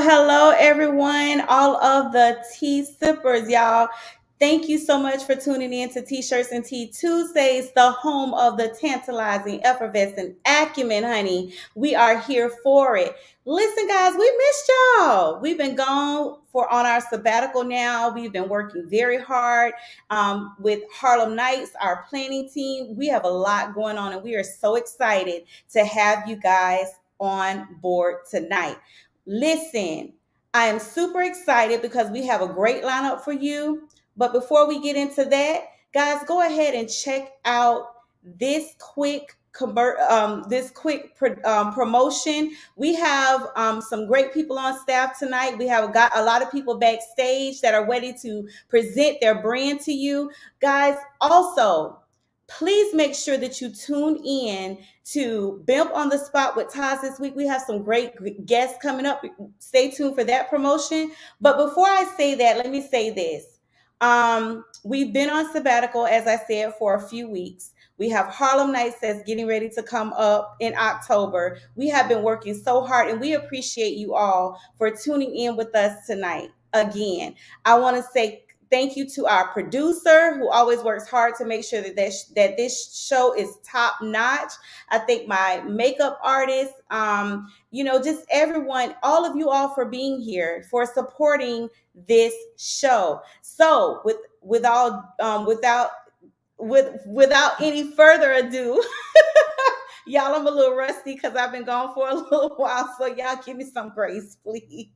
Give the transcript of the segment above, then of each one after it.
Hello, everyone. All of the tea sippers, y'all. Thank you so much for tuning in to T-Shirts and Tea Tuesdays, the home of the tantalizing, effervescent acumen, honey. We are here for it. Listen, guys, we missed y'all. We've been gone on our sabbatical now. We've been working very hard with Harlem Nights, our planning team. We have a lot going on, and we are so excited to have you guys on board tonight. Listen, I am super excited because we have a great lineup for you. But before we get into that, guys, go ahead and check out this quick promotion. We have some great people on staff tonight. We have got a lot of people backstage that are ready to present their brand to you. Guys, also, please make sure that you tune in to Bimp on the Spot with Taz this week. We have some great guests coming up. Stay tuned for that promotion. But before I say that, let me say this. We've been on sabbatical, as I said, for a few weeks. We have Harlem Nights that's getting ready to come up in October. We have been working so hard, and we appreciate you all for tuning in with us tonight. Again, I want to say thank you to our producer who always works hard to make sure that this show is top notch. I thank my makeup artist, just everyone, all of you all for being here, for supporting this show. So without any further ado, y'all, I'm a little rusty because I've been gone for a little while. So y'all give me some grace, please.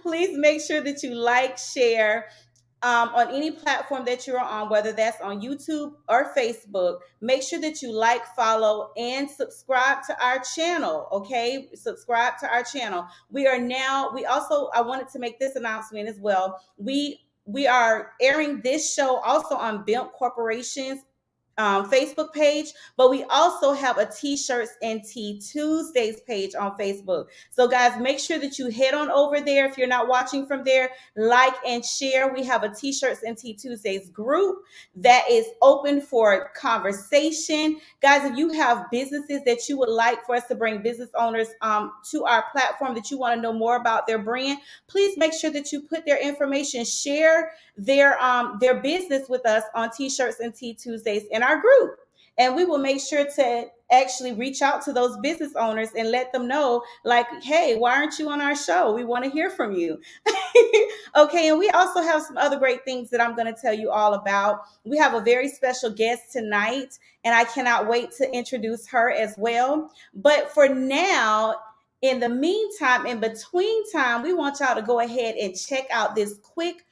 Please make sure that you like, share, on any platform that you're on, whether that's on YouTube or Facebook. Make sure that you like, follow, and subscribe to our channel, okay? Subscribe to our channel. I wanted to make this announcement as well. We are airing this show also on Bimp Corporation's Facebook page, but we also have a T-Shirts and Tea Tuesdays page on Facebook. So guys, make sure that you head on over there. If you're not watching from there, like and share. We have a T-Shirts and Tea Tuesdays group that is open for conversation. Guys, if you have businesses that you would like for us to bring business owners to our platform, that you want to know more about their brand, please make sure that you put their information, share their business with us on T-Shirts and Tea Tuesdays in our group. And we will make sure to actually reach out to those business owners and let them know, like, hey, why aren't you on our show? We want to hear from you. Okay, and we also have some other great things that I'm going to tell you all about. We have a very special guest tonight, and I cannot wait to introduce her as well. But for now, in the meantime, in between time, we want y'all to go ahead and check out this quick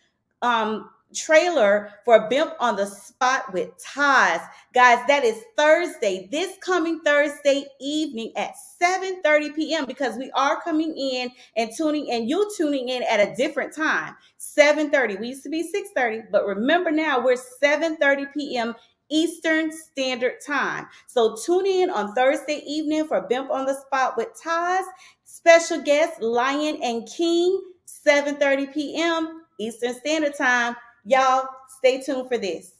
trailer for Bimp on the Spot with Taz. Guys, that is Thursday, this coming Thursday evening at 7:30 p.m. because we are coming in and tuning in at a different time, 7:30. We used to be 6:30, but remember now we're 7:30 p.m. Eastern Standard Time. So tune in on Thursday evening for Bimp on the Spot with Taz. Special guest Lion and King, 7:30 p.m. Eastern Standard Time. Y'all, stay tuned for this.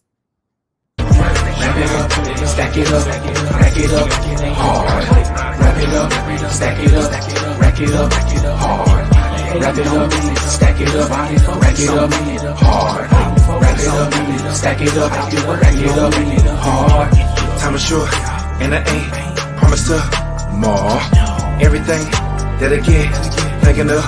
Wrap it up, stack it up, rack it up, hard. Wrap it up, stack it up, rack it up, hard. Wrap it up, stack it up, rack it up, hard. Wrap it up, stack it up, rack it up, hard. Time is short, and I ain't promised to more. Everything that I get, thinking of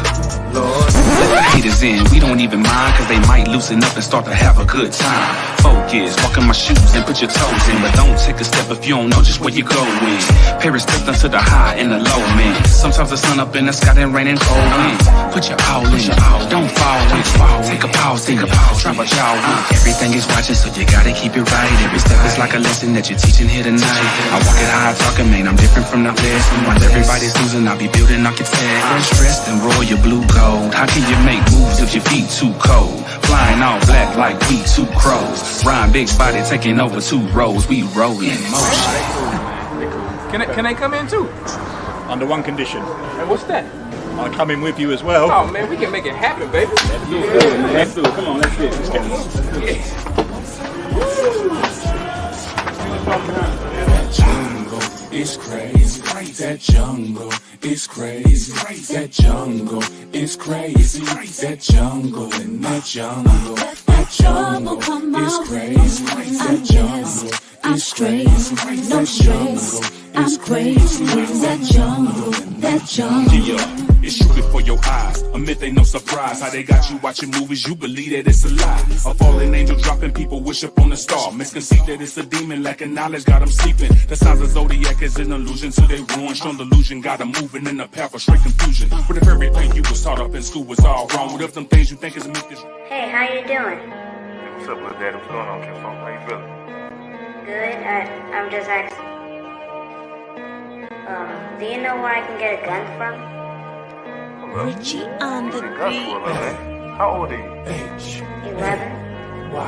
Lord. Let the haters in, we don't even mind, cause they might loosen up and start to have a good time. Focus, walk in my shoes and put your toes in, but don't take a step if you don't know just where you're going. Pay respect unto the high and the low, man. Sometimes the sun up in the sky and rain and cold wind. Put your all in, don't fall in. Take a pause, drop a jaw in. Everything is watching, so you gotta keep it right. Every step is like a lesson that you're teaching here tonight. I walk it high, talking, man, I'm different from the rest. While everybody's losing, I'll be building architect. Dressed in royal blue gold. How can you make moves if your feet too cold? Flying all black like we two crows. Rhyme big body taking over two rows. We roll in motion. Can they come in too? Under one condition. And what's that? I'll come in with you as well. Oh man, we can make it happen, baby. Let's do it, man. Let's do it. Come on, let's get it. That jungle is crazy. That jungle is crazy. That jungle is crazy. That jungle in that jungle. That jungle is crazy. That jungle is crazy. That jungle is crazy. That jungle. That jungle. Yeah, it's true before your eyes. A myth ain't no surprise. How they got you watching movies, you believe that it's a lie. A fallen angel dropping people wish up on a star. Misconceive that it's a demon lacking knowledge, got them sleeping. The signs of zodiac is an illusion to they ruin. Strong delusion, got them moving in the path of straight confusion. What if everything you was taught up in school was all wrong? What if them things you think is a myth is... Hey, how you doing? What's up, little daddy? What's going on, Kim? How you feeling? Good. I'm just asking. Do you know where I can get a gun from? Richie on the beat. How old are you? 11. Do I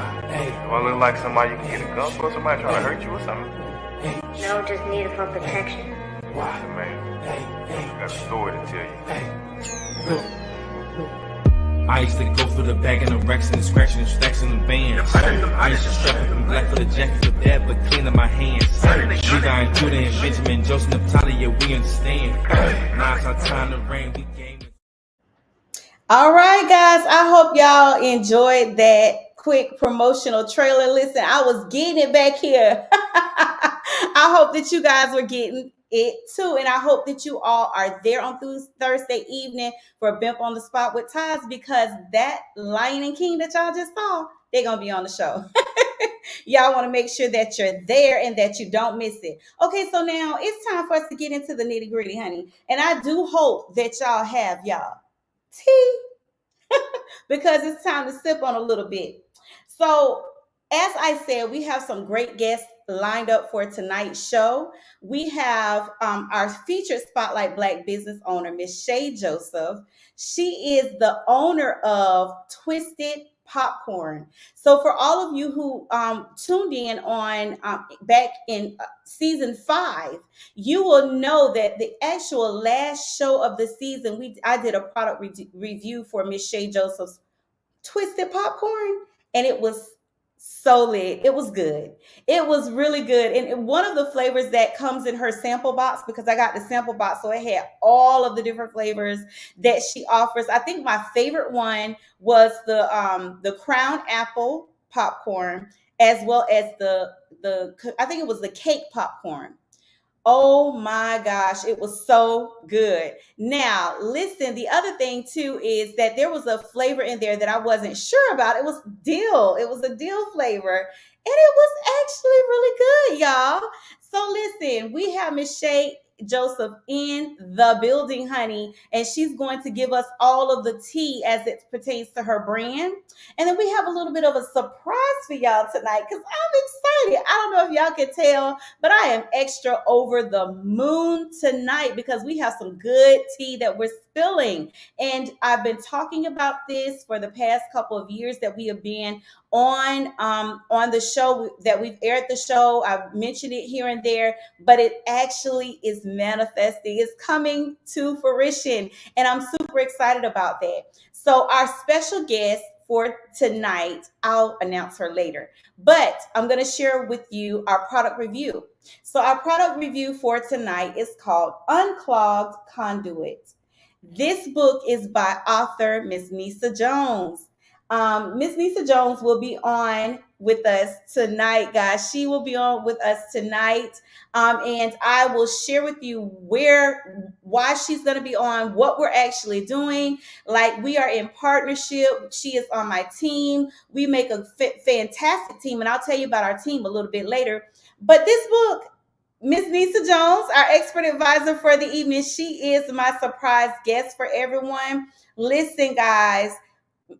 look like somebody you can get a gun for? Somebody trying to hurt you or something? No, just need it for protection. Listen, man. I got a story to tell you. I used to go for the bag and the racks and the scratching and stacks in the bands. I used to strap up and black for the jacket for that, but cleaning my hands. Levi and Judah and Benjamin, Joseph, Naphtali, yeah, we understand. Now it's our time to reign, we game. All right, guys. I hope y'all enjoyed that quick promotional trailer. Listen, I was getting it back here. I hope that you guys were getting it too. And I hope that you all are there on Thursday evening for Bimp on the Spot with Ties, because that Lion and King that y'all just saw, they're going to be on the show. Y'all want to make sure that you're there and that you don't miss it. Okay, so now it's time for us to get into the nitty gritty, honey. And I do hope that y'all have y'all tea because it's time to sip on a little bit. So as I said, we have some great guests lined up for tonight's show. We have our featured Spotlight Black business owner, Miss Shay Joseph. She is the owner of Twisted Popcorn. So for all of you who tuned in on back in season 5, you will know that the actual last show of the season, I did a product review for Miss Shay Joseph's Twisted Popcorn, and it was so lit. It was good. It was really good. And one of the flavors that comes in her sample box, because I got the sample box, so it had all of the different flavors that she offers. I think my favorite one was the Crown Apple popcorn, as well as the I think it was the cake popcorn. Oh my gosh, it was so good. Now, listen, the other thing too is that there was a flavor in there that I wasn't sure about. It was dill. It was a dill flavor, and it was actually really good, y'all. So listen, we have Miss Shay Joseph in the building, honey, and she's going to give us all of the tea as it pertains to her brand. And then we have a little bit of a surprise for y'all tonight, because I'm excited. I don't know if y'all can tell, but I am extra over the moon tonight because we have some good tea that we're spilling. And I've been talking about this for the past couple of years that we have been on the show, that we've aired the show. I've mentioned it here and there, but it actually is manifesting. It's coming to fruition, and I'm super excited about that. So our special guest for tonight, I'll announce her later, but I'm going to share with you our product review. So our product review for tonight is called Unclogged Conduit. This book is by author Miss Neysa Jones. Miss Neysa Jones will be on with us tonight, guys. She will be on with us tonight. And I will share with you why she's going to be on, what we're actually doing. Like, we are in partnership. She is on my team. We make a fantastic team. And I'll tell you about our team a little bit later. But this book, Miss Neysa Jones, our expert advisor for the evening, she is my surprise guest for everyone. Listen, guys,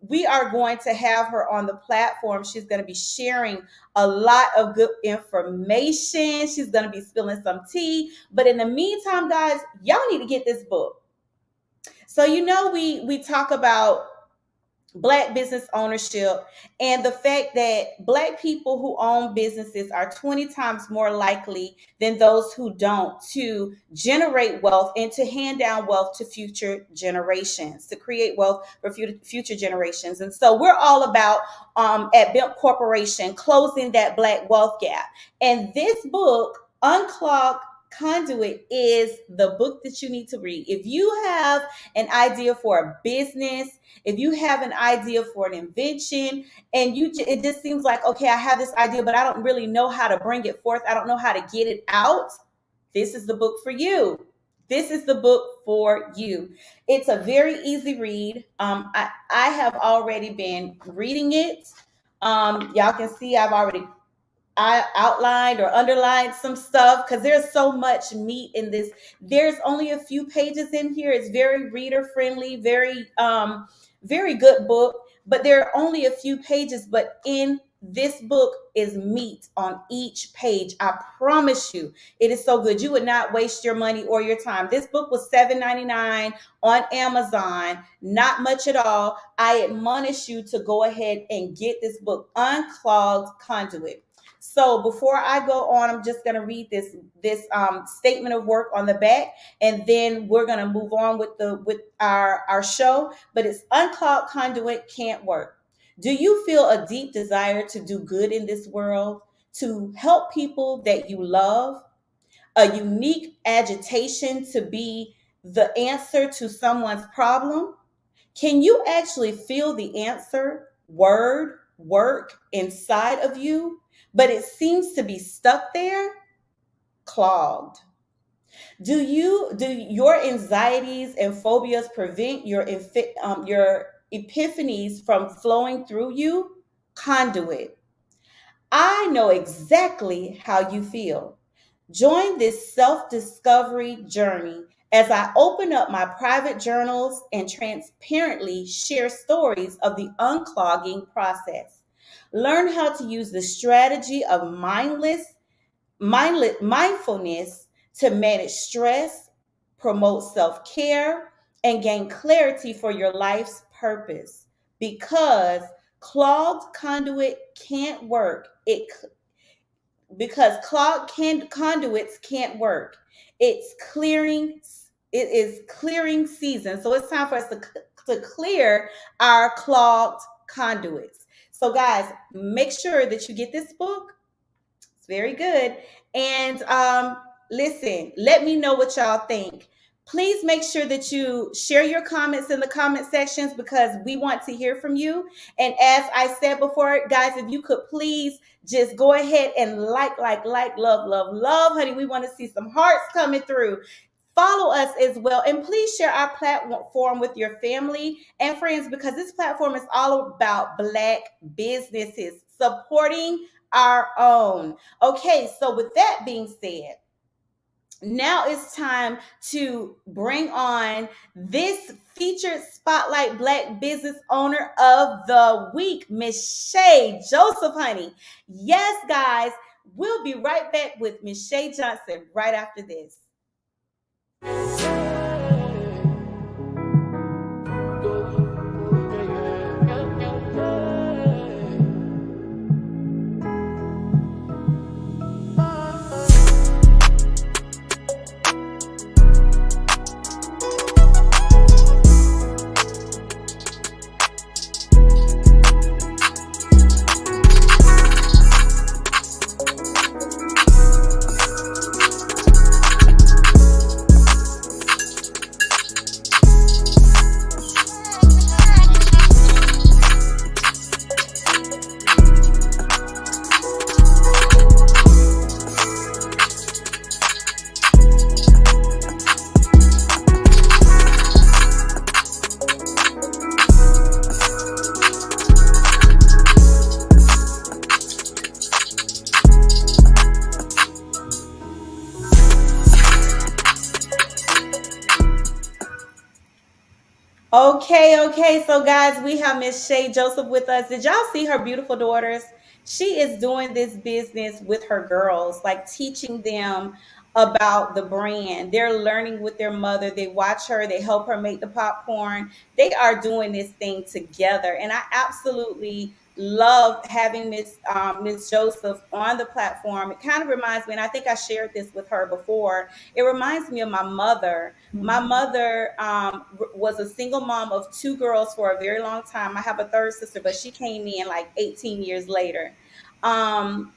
we are going to have her on the platform. She's going to be sharing a lot of good information. She's going to be spilling some tea. But in the meantime, guys, y'all need to get this book. So, you know, we talk about Black business ownership, and the fact that Black people who own businesses are 20 times more likely than those who don't to generate wealth and to hand down wealth to future generations, to create wealth for future generations. And so we're all about at BIMP Corporation closing that Black wealth gap. And this book, Unclog Conduit, is the book that you need to read. If you have an idea for a business, if you have an idea for an invention, and it just seems like, okay, I have this idea, but I don't really know how to bring it forth, I don't know how to get it out, this is the book for you. This is the book for you. It's a very easy read. I have already been reading it. Y'all can see I outlined or underlined some stuff because there's so much meat in this. There's only a few pages in here. It's very reader friendly, very good book, but there are only a few pages, but in this book is meat on each page. I promise you, it is so good. You would not waste your money or your time. This book was $7.99 on Amazon, not much at all. I admonish you to go ahead and get this book, Unclogged Conduit. So before I go on, I'm just going to read this statement of work on the back, and then we're going to move on with our show. But it's unclogged conduit can't work. Do you feel a deep desire to do good in this world, to help people that you love, a unique agitation to be the answer to someone's problem? Can you actually feel the answer, word, work inside of you, but it seems to be stuck there, clogged? Do your anxieties and phobias prevent your epiphanies from flowing through you? Conduit. I know exactly how you feel. Join this self-discovery journey as I open up my private journals and transparently share stories of the unclogging process. Learn how to use the strategy of mindfulness to manage stress, promote self-care, and gain clarity for your life's purpose. Because clogged conduit can't work. Conduits can't work. It's clearing. It is clearing season. So it's time for us to clear our clogged conduits. So guys, make sure that you get this book. It's very good. And listen, let me know what y'all think. Please make sure that you share your comments in the comment sections because we want to hear from you. And as I said before, guys, if you could please just go ahead and like, love, honey. We want to see some hearts coming through. Follow us as well. And please share our platform with your family and friends because this platform is all about Black businesses supporting our own. Okay, so with that being said, now it's time to bring on this featured spotlight Black business owner of the week, Miss Shay Joseph, honey. Yes, guys, we'll be right back with Miss Shay Johnson right after this. Okay. So, guys, we have Miss Shay Joseph with us. Did y'all see her beautiful daughters? She is doing this business with her girls, like teaching them about the brand. They're learning with their mother. They watch her, they help her make the popcorn. They are doing this thing together. And I absolutely love having Miss Joseph on the platform. It kind of reminds me, and I think I shared this with her before. It reminds me of my mother. My mother was a single mom of two girls for a very long time. I have a third sister, but she came in like 18 years later. Um,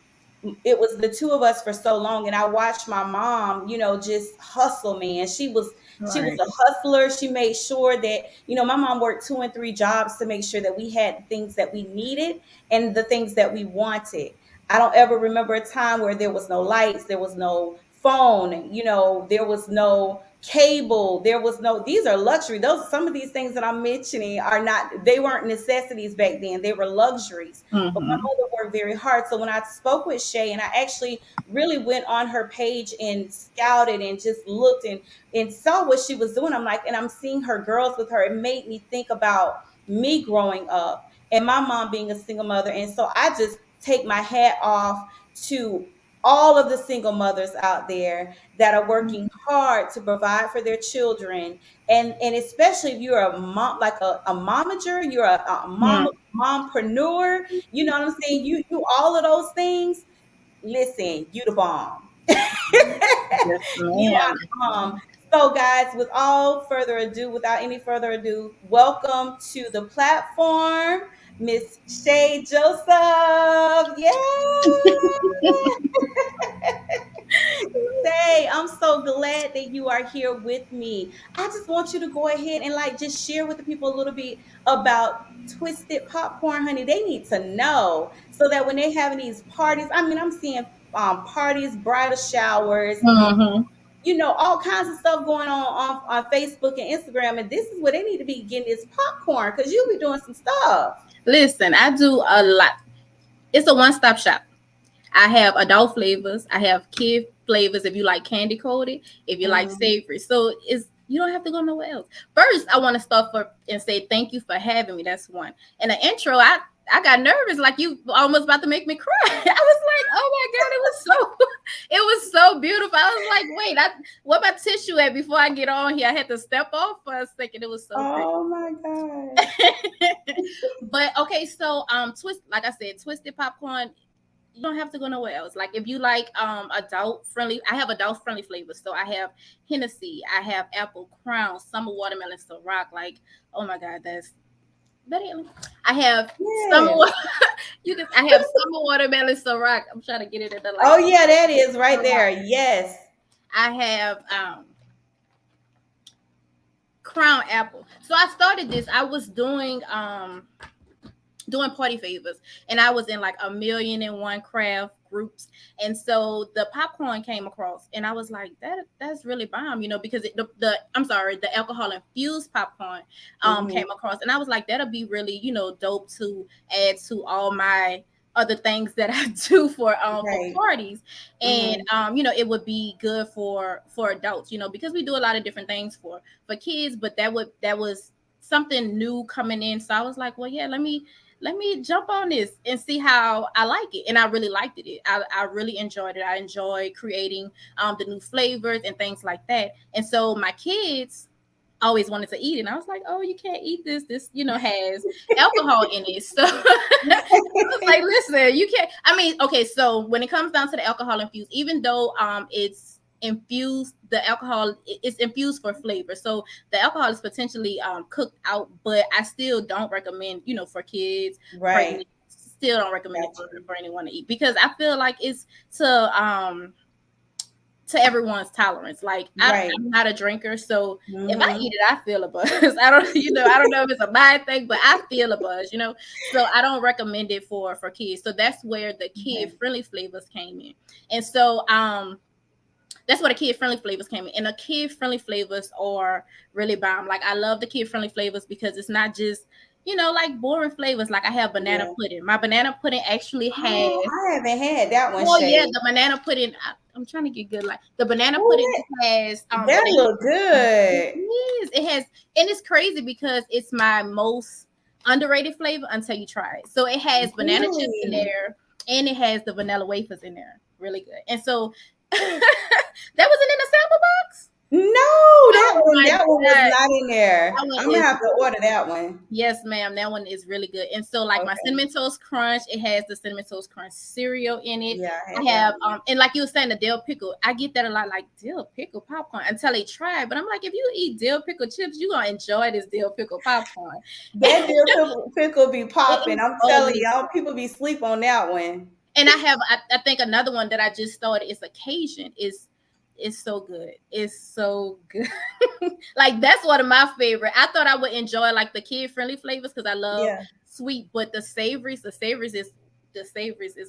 it was the two of us for so long, and I watched my mom, just hustle, man. She was Right. a hustler. She made sure that, my mom worked 2 and 3 jobs to make sure that we had the things that we needed and the things that we wanted. I don't ever remember a time where there was no lights, there was no phone, there was no cable, there was no, these are luxury. Those, some of these things that I'm mentioning are not, they weren't necessities back then, they were luxuries. But my Mm-hmm. mother worked very hard. So when I spoke with Shay, and I actually really went on her page and scouted and just looked and saw what she was doing, I'm like, and I'm seeing her girls with her. It made me think about me growing up and my mom being a single mother. And so I just take my hat off to all of the single mothers out there that are working hard to provide for their children. And especially if you're a mom, like a momager, you're a mom, mompreneur, you know what I'm saying? You do all of those things. Listen, you the bomb. Yes, You ma'am. are the bomb. So, guys, without any further ado, welcome to the platform, Miss Shay Joseph. Yeah. Say, I'm so glad that you are here with me. I just want you to go ahead and like just share with the people a little bit about twisted popcorn, honey. They need to know so that when they having these parties, I mean, I'm seeing parties, bridal showers, Mm-hmm. all kinds of stuff going on Facebook and Instagram, and this is where they need to be getting this popcorn because you'll be doing some stuff. Listen, I do a lot. It's a one-stop shop. I have adult flavors. I have kid flavors if you like candy coated, if you like Mhm. savory. So it's you don't have to go nowhere else. First, I want to start for and say thank you for having me. That's one. And the intro, I got nervous, like you almost about to make me cry. I was like, oh my god, it was so it was so beautiful. I was like, wait, what about tissue at before I get on here? I had to step off for a second. It was so pretty. Oh my gosh. But okay, so like I said, twisted popcorn, you don't have to go nowhere else. Like if you like adult friendly, I have adult friendly flavors. So I have Hennessy, I have apple crown, summer watermelon Ciroc. Like, oh my god, that's better. I have summer Yes. I have summer watermelon Ciroc. I'm trying to get it in the Oh light. yeah, that is right there. Yes. I have crown apple. So I started this. I was doing party favors, and I was in like 1,000,001 craft groups, and so the popcorn came across, and I was like, that's really bomb, because the alcohol infused popcorn Mhm. came across, and I was like, that'll be really dope to add to all my other things that I do for Right. parties, and Mhm. it would be good for adults, because we do a lot of different things for kids, but that was something new coming in, so I was like, well, yeah, let me jump on this and see how I like it. And I really liked it. I really enjoyed it. I enjoy creating the new flavors and things like that. And so my kids always wanted to eat it. And I was like, oh, you can't eat this. This, has alcohol in it. So I was like, listen, you can't. I mean, okay, so when it comes down to the alcohol infused, even though it's infused, the alcohol it's infused for flavor, so the alcohol is potentially cooked out, but I still don't recommend for kids, Right. pregnant, still don't recommend it Gotcha. for anyone to eat, because I feel like it's to everyone's tolerance. Like Right. I'm not a drinker, so if I Mhm. eat it, I feel a buzz. I don't know if it's a bad thing, but I feel a buzz. So I don't recommend it for kids. So that's where the kid Okay. friendly flavors came in, and so that's what the kid friendly flavors came in. And the kid friendly flavors are really bomb. Like I love the kid friendly flavors because it's not just like boring flavors. Like I have banana Yeah. pudding. My banana pudding actually has. Oh, I haven't had that one, Oh yeah, Shay. the banana pudding. I'm trying to get good. Like the banana Oh, pudding has that banana. look good. It has, and it's crazy because it's my most underrated flavor until you try it. So it has banana chips in Really? there, and it has the vanilla wafers in there. Really good. And so that No, that Oh one, my that one was God. not in there. That one I'm gonna is have to order that one. Yes, ma'am. That one is really good. And so, like my Okay. cinnamon toast crunch, it has the cinnamon toast crunch cereal in it. Yeah, I had I have that one. and like you were saying, the dill pickle. I get that a lot, like dill pickle popcorn until they try it. But I'm like, if you eat dill pickle chips, you're gonna enjoy this dill pickle popcorn. That dill pickle be It popping. is I'm so telling mixed. y'all, people be sleep on that one. And I think another one that I just started is Occasion. Is so good. It's so good. Like that's one of my favorite. I thought I would enjoy like the kid friendly flavors because I love Yeah. sweet, but the savories is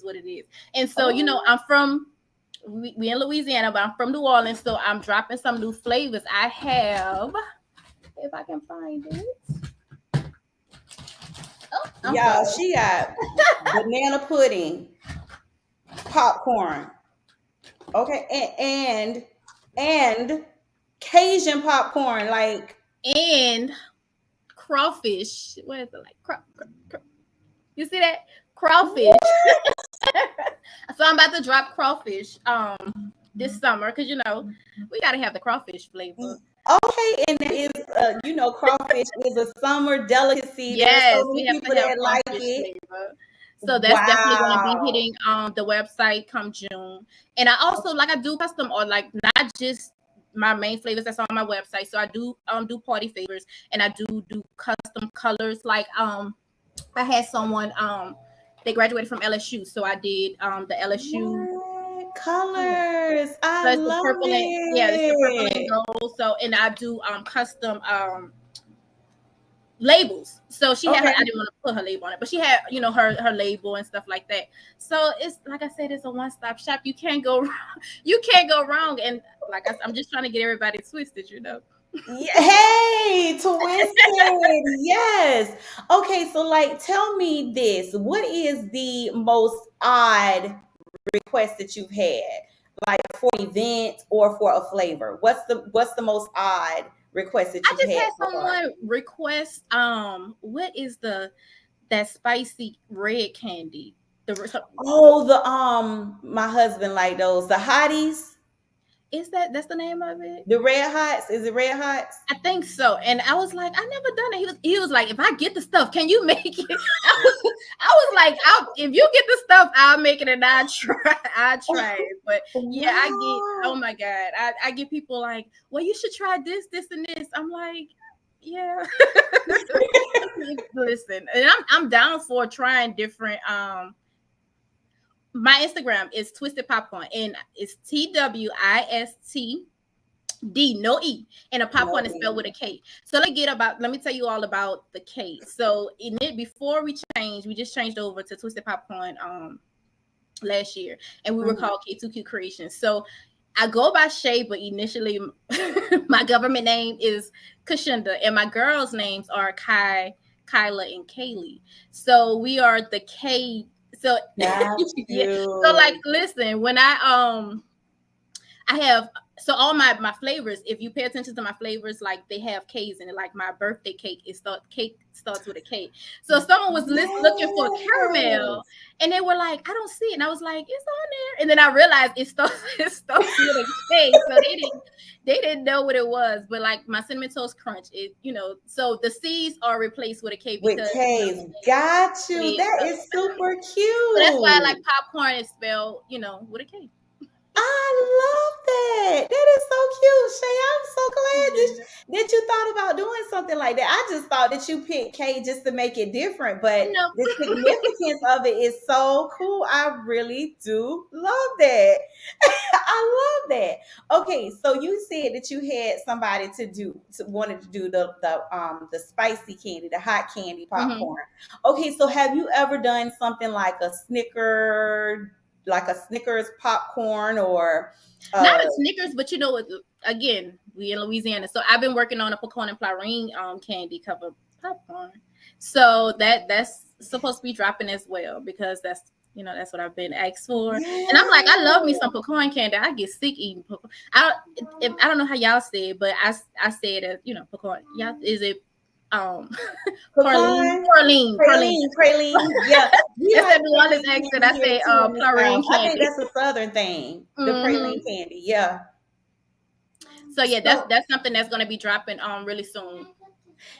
what it is. And so Oh. I'm from we in Louisiana, but I'm from New Orleans, so I'm dropping some new flavors. I have, if I can find it. Oh, I'm Y'all, sorry. she got banana pudding, popcorn. Okay, and Cajun popcorn. Like, And crawfish. What is it like? You see that crawfish? So I'm about to drop crawfish this summer because we got to have the crawfish flavor. okay, and it is crawfish is a summer delicacy. There are Yes, so we many have to people have that like crawfish it. flavor. So that's definitely going to be Wow. hitting the website come June. And I also like I do custom or like not just my main flavors that's on my website. So I do party favors and I do custom colors. Like I had someone they graduated from LSU, so I did the LSU. What colors? So I it's the love purple and it's the purple and it. gold. So and I do custom labels. So she had her, Okay. I didn't want to put her label on it, but she had, her label and stuff like that. So it's like I said, it's a one-stop shop. You can't go wrong. You can't go wrong. And like I'm just trying to get everybody twisted, Hey, twisted. Yes. Okay, so like tell me this. What is the most odd request that you've had? Like for an event or for a flavor? What's the most odd request that I you've just had had so far? someone request what is that spicy red candy? Oh, my husband like those. The hotties, That's the name of it? the red hots. Is it red hots? I think so. And I was like, I never done it. He was like, if I get the stuff, can you make it? I was like, if you get the stuff, I'll make it and I try it. But yeah, I get, oh my God. I get people like, well, you should try this, and this. I'm like, yeah. Listen, and I'm down for trying different my Instagram is Twisted Popcorn and it's TWIST D, no E, and a popcorn is spelled with a K. So let me tell you all about the K. So before we just changed over to Twisted Popcorn last year, and we were called K2Q Creations. So I go by Shay, but initially my government name is Kashinda, and my girls' names are Kai, Kyla, and Kaylee. So we are the K. So yeah. So like, listen, when I have all my flavors. If you pay attention to my flavors, like they have K's in it. Like my birthday cake cake starts with a K. So someone was looking for caramel, and they were like, "I don't see it." And I was like, "It's on there." And then I realized it starts with a K. So they didn't know what it was. But like my cinnamon toast crunch, so the C's are replaced with a K because with K's. Got you. That is super cute. So that's why like popcorn is spelled, with a K. I love that. That is so cute, Shay. I'm so glad that you thought about doing something like that. I just thought that you picked K just to make it different, but No. the significance of it is so cool. I really do love that. I love that. Okay, so you said that you had somebody wanted to do the spicy candy, the hot candy popcorn. Okay, so have you ever done something like a Snickers popcorn or not a Snickers, but again, we in Louisiana, so I've been working on a pecan and praline candy covered popcorn. So that's supposed to be dropping as well because that's what I've been asked for. And I'm like, I love me some pecan candy. I get sick eating pecan. I don't know how y'all say it, but I say it as pecan. Y'all, is it praline? Yeah. That's a New Orleans accent. I say praline candy. I think that's a southern thing. The praline candy, yeah. So yeah, So, that's something that's gonna be dropping really soon.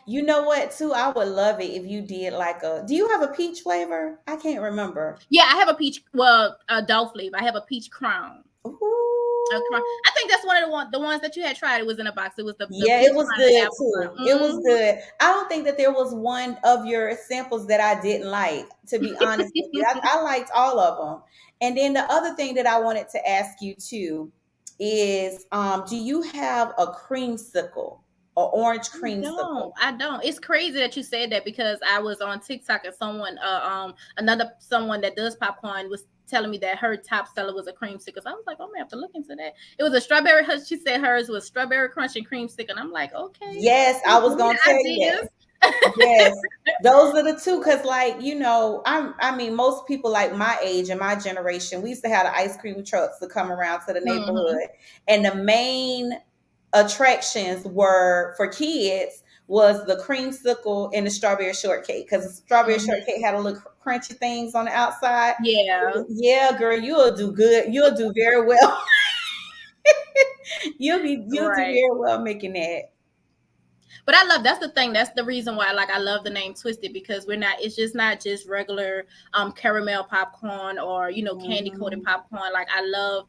you know what, too? I would love it if you did like a. Do you have a peach flavor? I can't remember. Yeah, I have a peach, well, adult flavor. I have a peach crown. Ooh. I think that's one of the ones that you had tried. It was in a box. It was the Yeah, peach it was crown, the good apple too. crown. It was good. I don't think that there was one of your samples that I didn't like, to be honest with you. I liked all of them. And then the other thing that I wanted to ask you too is, do you have a creamsicle or orange creamsicle? I don't. It's crazy that you said that because I was on TikTok and another someone that does popcorn was telling me that her top seller was a creamsicle. So I was like, oh, I'm gonna have to look into that. It was a strawberry. She said hers was strawberry crunch and creamsicle, and I'm like, okay. Yes, I was gonna tell you that. Yes, those are the two. Cause like, I mean, most people like my age and my generation, we used to have the ice cream trucks to come around to the Mhm. neighborhood, and the main attractions were for kids was the creamsicle and the strawberry shortcake, because the strawberry Mhm. shortcake had a little crunchy things on the outside. Yeah. Yeah, girl, you'll do good. You'll do very well. You'll do Right. very well making that. But I love that's the thing. That's the reason why like I love the name Twisted because it's just not just regular caramel popcorn or candy coated Mhm. popcorn. Like I love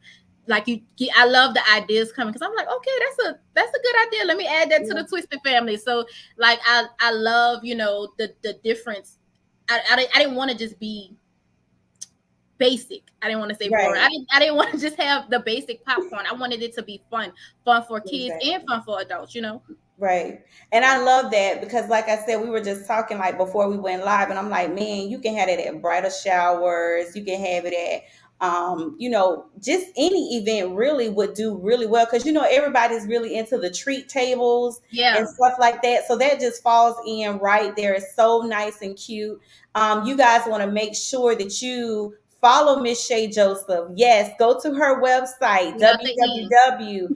I love the ideas coming because I'm like, okay, that's a good idea. Let me add that to Yeah. the Twisted family. So like I love, the difference. I didn't want to just be basic. I didn't want to say boring. Right. I didn't want to just have the basic popcorn. I wanted it to be fun for kids and Exactly. fun for adults. Right. And I love that because, like I said, we were just talking like before we went live, and I'm like, man, you can have it at bridal showers. You can have it at, just any event really would do really well because, everybody's really into the treat tables and Yeah. stuff like that. So that just falls in right there. It's so nice and cute. You guys want to make sure that you follow Miss Shay Joseph. Yes, go to her website, Without the E.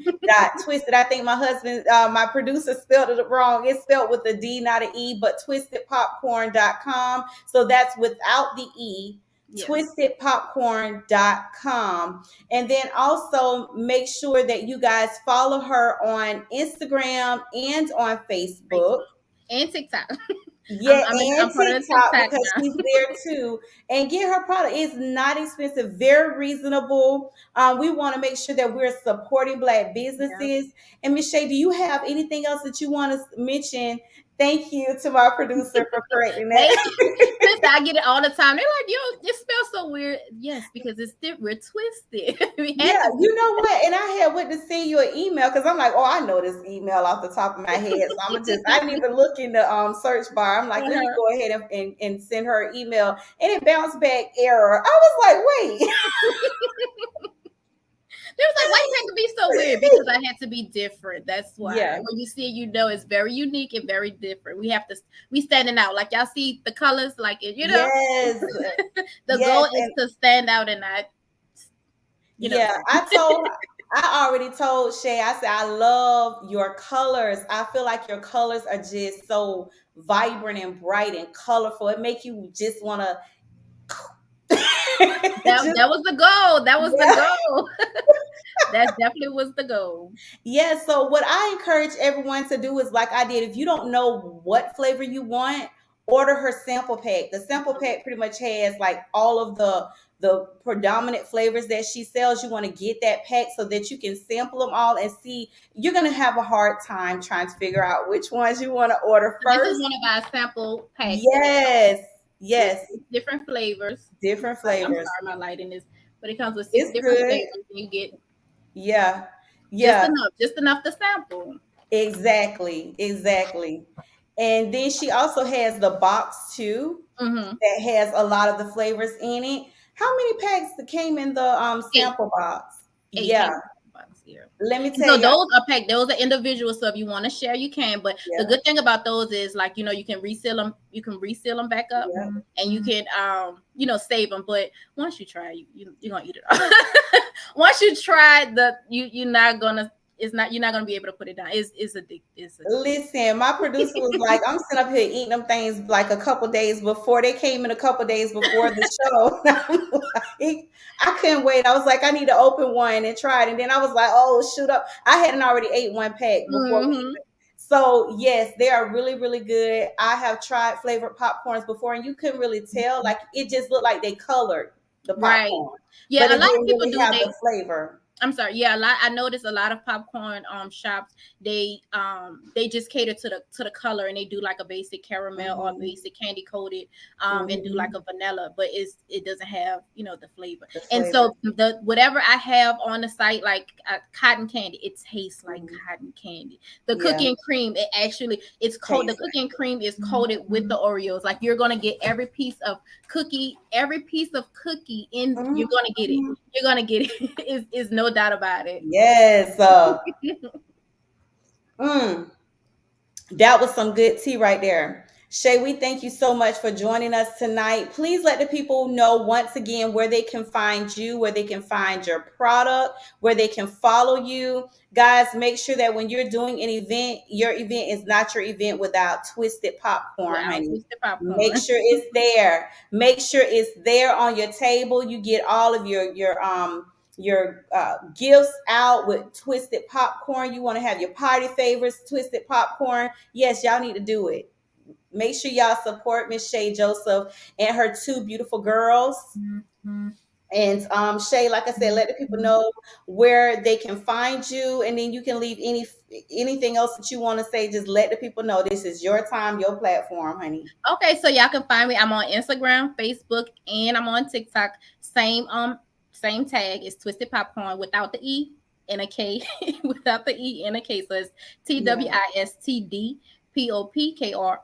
Twisted. I think my husband, my producer spelled it wrong. It's spelled with a D, not an E, but twistedpopcorn.com. So that's without the E, Yes. twistedpopcorn.com. And then also make sure that you guys follow her on Instagram and on Facebook. Facebook and TikTok. Yeah, I'm and part of the TikTok TikTok because now. she's there too. And get her product. It's not expensive, very reasonable. We want to make sure that we're supporting Black Yeah. businesses. And Miss Shay, do you have anything else that you want to mention? Thank you to my producer for correcting that. Thank you. Listen, I get it all the time. They're like, yo, it spells so weird. Yes, because it's we're twisted. We had Yeah, to be. you know what? And I had went to send you an email because I'm like, oh, I know this email off the top of my head. So I didn't even look in the search bar. I'm like, let me Uh-huh. go ahead and send her an email. And it bounced back error. I was like, wait. They was like, why you had to be so weird? Because I had to be different. That's why. Yeah. When you see it, it's very unique and very different. We standing out. Like y'all see the colors, like it, Yes. the Yes. goal is to stand out and not, Yeah. I already told Shay, I said, I love your colors. I feel like your colors are just so vibrant and bright and colorful. It make you just want to that was the goal. That was the yeah. goal. That definitely was the goal. Yeah, so what I encourage everyone to do is like I did. If you don't know what flavor you want, order her sample pack. The sample pack pretty much has like all of the predominant flavors that she sells. You want to get that pack so that you can sample them all and see. You're gonna have a hard time trying to figure out which ones you want to order So this is first. one of our sample packs. Yes, yes, Different flavors. different I'm sorry, flavors. my lighting is, but it comes with 6 It's different good. flavors. And you get Yeah, yeah. just enough to sample. Exactly, exactly. And then she also has the box too Mm-hmm. that has a lot of the flavors in it. How many packs that came in the 8. sample box? 8 Yeah, came box here. let me And tell so you. those are packed. Those are individual. So if you want to share, you can. But the Yeah, good thing about those is like you can reseal them. You can reseal them back up, yeah. and you can save them. But once you try, you're gonna eat it all. Once you try you're not gonna. not, you're not gonna be able to put it down. It's addictive. Listen, my producer was like, I'm sitting up here eating them things like a couple days before they came in, a couple days before the show. I'm like, I couldn't wait. I was like, I need to open one and try it. And then I was like, oh, shoot up. I hadn't already ate one pack before. So yes, they are really, really good. I have tried flavored popcorns before, and you couldn't really tell. Like, it just looked like they colored the popcorn. Right. Yeah, but a lot of people really do have the flavor. I'm sorry. Yeah, I noticed a lot of popcorn shops. They just cater to the color, and they do like a basic caramel or basic candy coated and do like a vanilla, but it doesn't have the flavor. And so the whatever I have on the site, like cotton candy, it tastes like cotton candy. The cookie and cream, it's coated. The cookie and cream is coated with the Oreos. Like, you're gonna get every piece of cookie in. You're gonna get it. You're gonna get it. Is no doubt about it. Yes. That was some good tea right there. Shay, we thank you so much for joining us tonight. Please let the people know once again where they can find you, where they can find your product, where they can follow you. Guys, make sure that when you're doing an event, your event is not your event without Twisted Popcorn, honey. Twisted Popcorn. Make sure it's there. Make sure it's there on your table. You get all of your gifts out with Twisted Popcorn. You want to have your party favorites, Twisted Popcorn. Yes, y'all need to do it. Make sure y'all support Miss Shay Joseph and her two beautiful girls. And Shay, like I said, let the people know where they can find you, and then you can leave anything else that you want to say. Just let the people know this is your time, your platform, honey. Okay, so y'all can find me. I'm on Instagram, Facebook, and I'm on TikTok. Same tag is Twisted Popcorn without the E and a K, without the E and a K. So it's TWISTDPOPKORN.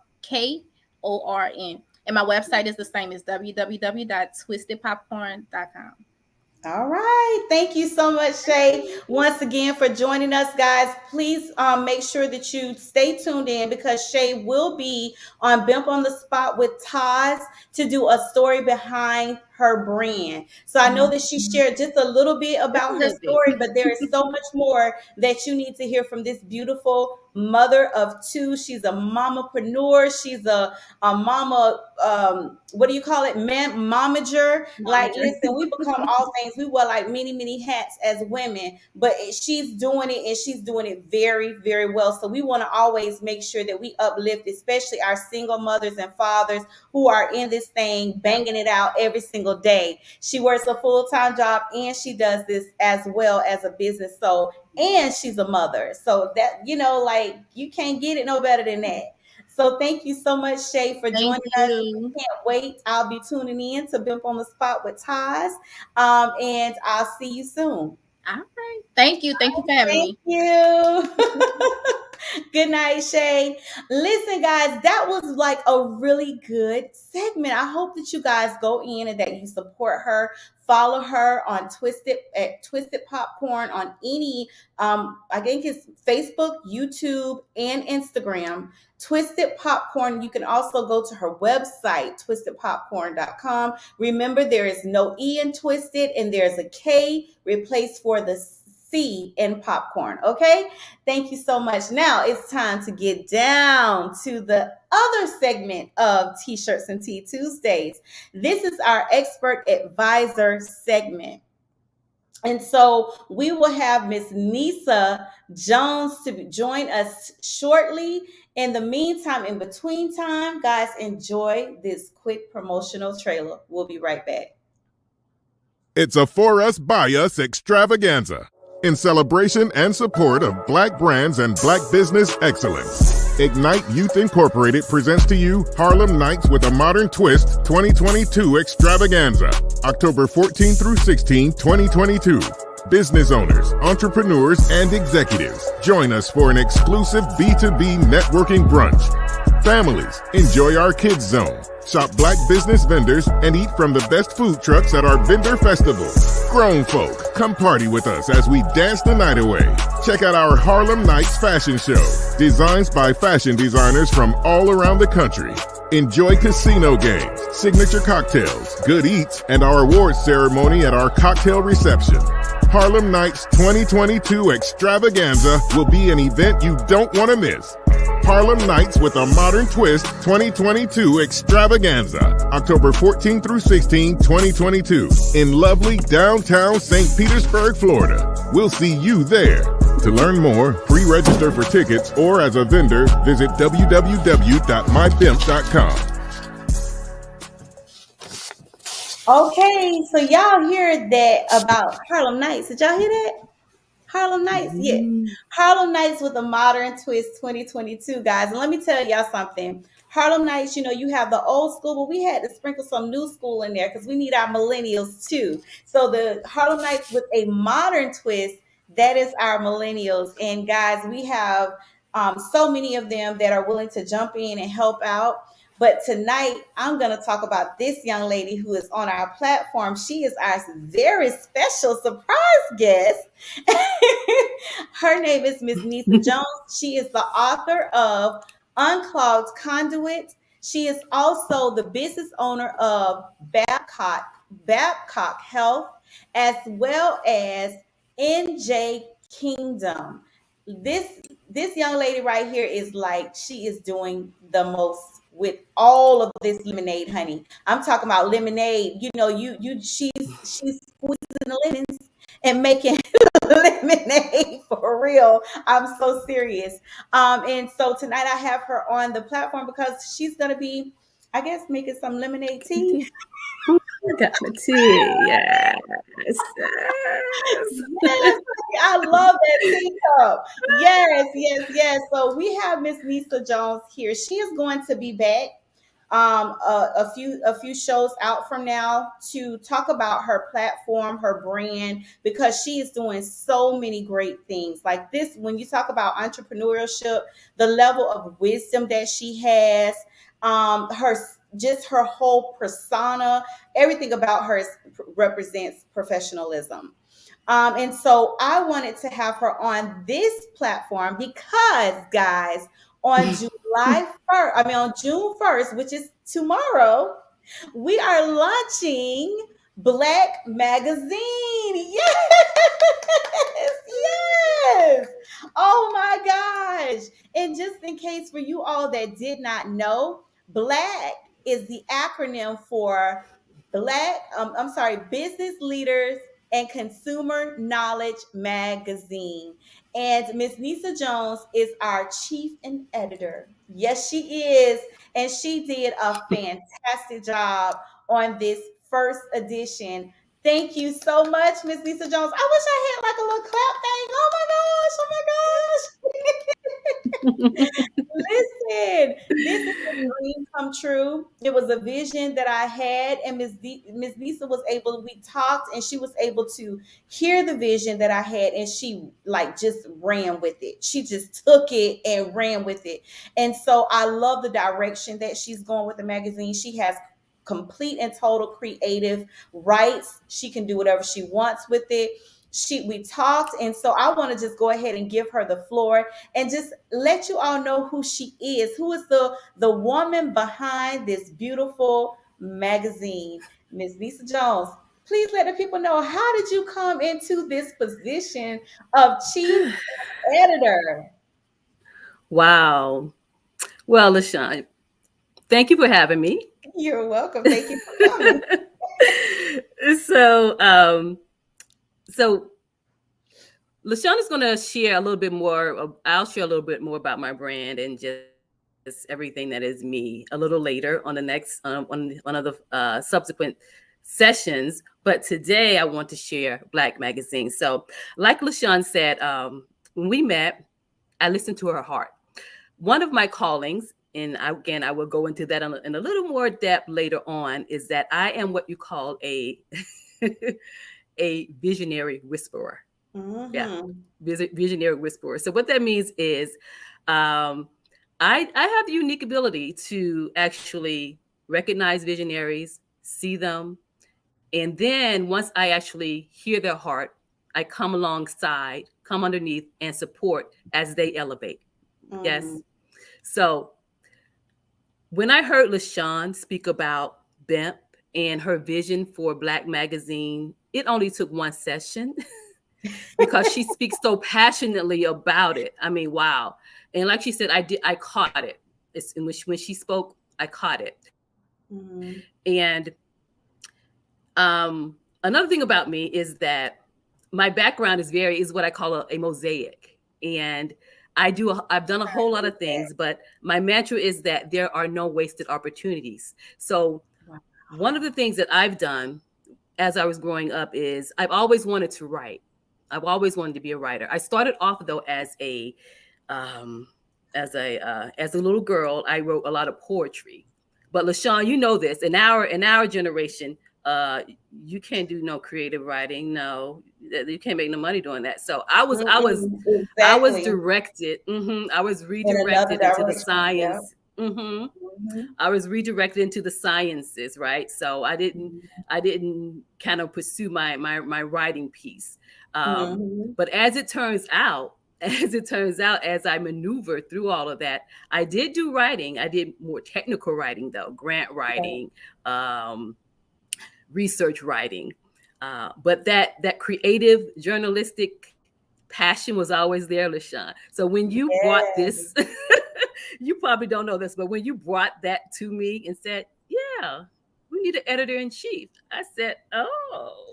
And my website is the same as www.twistedpopcorn.com. All right. Thank you so much, Shay, once again for joining us, guys. Please make sure that you stay tuned in, because Shay will be on Bimp on the Spot with Taz to do a story behind her brand. So I know that she shared just a little bit about her story, but there is so much more that you need to hear from this beautiful mother of two. She's a mamapreneur. She's a mama, what do you call it? Momager. Like, listen, we become all things. We wear like many, many hats as women, but she's doing it, and she's doing it very, very well. So we want to always make sure that we uplift, especially our single mothers and fathers who are in this thing, banging it out every single day. She works a full-time job, and she does this as well as a business. So, and she's a mother. So that, like, you can't get it no better than that. So thank you so much, Shay, for joining us. Can't wait. I'll be tuning in to Bimp on the Spot with Taz. And I'll see you soon. All right. Thank you. Thank you for having me. Thank you. Good night, Shay. Listen, guys, that was like a really good segment. I hope that you guys go in and that you support her. Follow her on Twisted Popcorn on any, I think it's Facebook, YouTube, and Instagram. Twisted Popcorn. You can also go to her website, twistedpopcorn.com. Remember, there is no E in Twisted, and there's a K replaced for the C in popcorn. Okay. Thank you so much. Now it's time to get down to the other segment of T-Shirts and Tea Tuesdays. This is our expert advisor segment. And so we will have Miss Neysa Jones to join us shortly. In the meantime, in between time, guys, enjoy this quick promotional trailer. We'll be right back. It's a For Us, By Us extravaganza in celebration and support of Black brands and Black business excellence. Ignite Youth Incorporated presents to you Harlem Nights with a Modern Twist 2022 extravaganza, October 14 through 16, 2022. Business owners, entrepreneurs, and executives, join us for an exclusive B2B networking brunch. Families, enjoy our kids zone. Shop Black business vendors and eat from the best food trucks at our vendor festival. Grown folk, come party with us as we dance the night away. Check out our Harlem Nights fashion show, designs by fashion designers from all around the country. Enjoy casino games, signature cocktails, good eats, and our awards ceremony at our cocktail reception. Harlem Nights 2022 Extravaganza will be an event you don't want to miss. Harlem Nights with a Modern Twist 2022 Extravaganza, October 14 through 16, 2022, in lovely downtown St. Petersburg, Florida. We'll see you there. To learn more, pre-register for tickets, or as a vendor, visit www.mypimp.com. Okay, so y'all hear that about Harlem Nights. Did y'all hear that? Harlem Nights, yeah. Harlem Nights with a Modern Twist 2022, guys. And let me tell y'all something. Harlem Nights, you have the old school, but we had to sprinkle some new school in there because we need our millennials too. So the Harlem Nights with a modern twist, that is our millennials. And guys, we have so many of them that are willing to jump in and help out. But tonight, I'm going to talk about this young lady who is on our platform. She is our very special surprise guest. Her name is Miss Neysa Jones. She is the author of Unclogged Conduit. She is also the business owner of Babcock Health, as well as NJ Kingdom. This young lady right here is like, she is doing the most with all of this lemonade, honey. I'm talking about lemonade. She's squeezing the lemons and making lemonade for real. I'm so serious. And so tonight I have her on the platform because she's gonna be, I guess, making some lemonade tea. Got the tea, yes. Yes, I love that teacup. Yes. So we have Miss Neysa Jones here. She is going to be back a few shows out from now to talk about her platform, her brand, because she is doing so many great things. Like this, when you talk about entrepreneurship, the level of wisdom that she has, her whole persona, everything about her represents professionalism. And so I wanted to have her on this platform because, guys, on June 1st, which is tomorrow, we are launching Black Magazine. Yes. Oh my gosh. And just in case for you all that did not know, Black is the acronym for Business Leaders and Consumer Knowledge Magazine. And Miss Neysa Jones is our chief and editor. Yes, she is. And she did a fantastic job on this first edition. Thank you so much, Miss Neysa Jones. I wish I had like a little clap thing. Oh my gosh. Listen, this is a dream come true. It was a vision that I had, and Miss Neysa was able, we talked, and she was able to hear the vision that I had, and she like just ran with it. She just took it and ran with it. And so I love the direction that she's going with the magazine. She has complete and total creative rights. She can do whatever she wants with it. We talked, and so I want to just go ahead and give her the floor and just let you all know who she is, who is the woman behind this beautiful magazine. Miss Neysa Jones, please let the people know, how did you come into this position of chief editor? Wow. Well, LaShawn, thank you for having me. You're welcome. Thank you for coming. So LaShawn is going to share a little bit more. I'll share a little bit more about my brand and just everything that is me a little later on the next one of the subsequent sessions. But today I want to share Black Magazine. So like LaShawn said, when we met, I listened to her heart. One of my callings, and I will go into that in a little more depth later on, is that I am what you call a visionary whisperer. Mm-hmm. Yeah, visionary whisperer. So what that means is I have the unique ability to actually recognize visionaries, see them, and then once I actually hear their heart, I come alongside, come underneath, and support as they elevate. Mm. Yes. So when I heard LaShawn speak about BEMP and her vision for Black Magazine, it only took one session because she speaks so passionately about it. I mean, wow. And like she said, I caught it. It's in which when she spoke, I caught it. Mhm. And another thing about me is that my background is what I call a mosaic. And I've done a whole lot of things, but my mantra is that there are no wasted opportunities. So one of the things that I've done as I was growing up is I've always wanted to write. I've always wanted to be a writer. I started off though as a little girl. I wrote a lot of poetry. But LaShawn, you know this. In our generation, you can't do no creative writing. No, you can't make no money doing that. So I was Exactly. directed. I was In another redirected into the direction. Yeah. science. I was redirected into the sciences, right? So I didn't kind of pursue my writing piece. But as it turns out, as I maneuver through all of that, I did do writing. I did more technical writing though, grant writing, research writing. But that creative journalistic passion was always there, LaShawn. So when you brought this, you probably don't know this, but when you brought that to me and said, yeah, we need an editor-in-chief, I said, oh,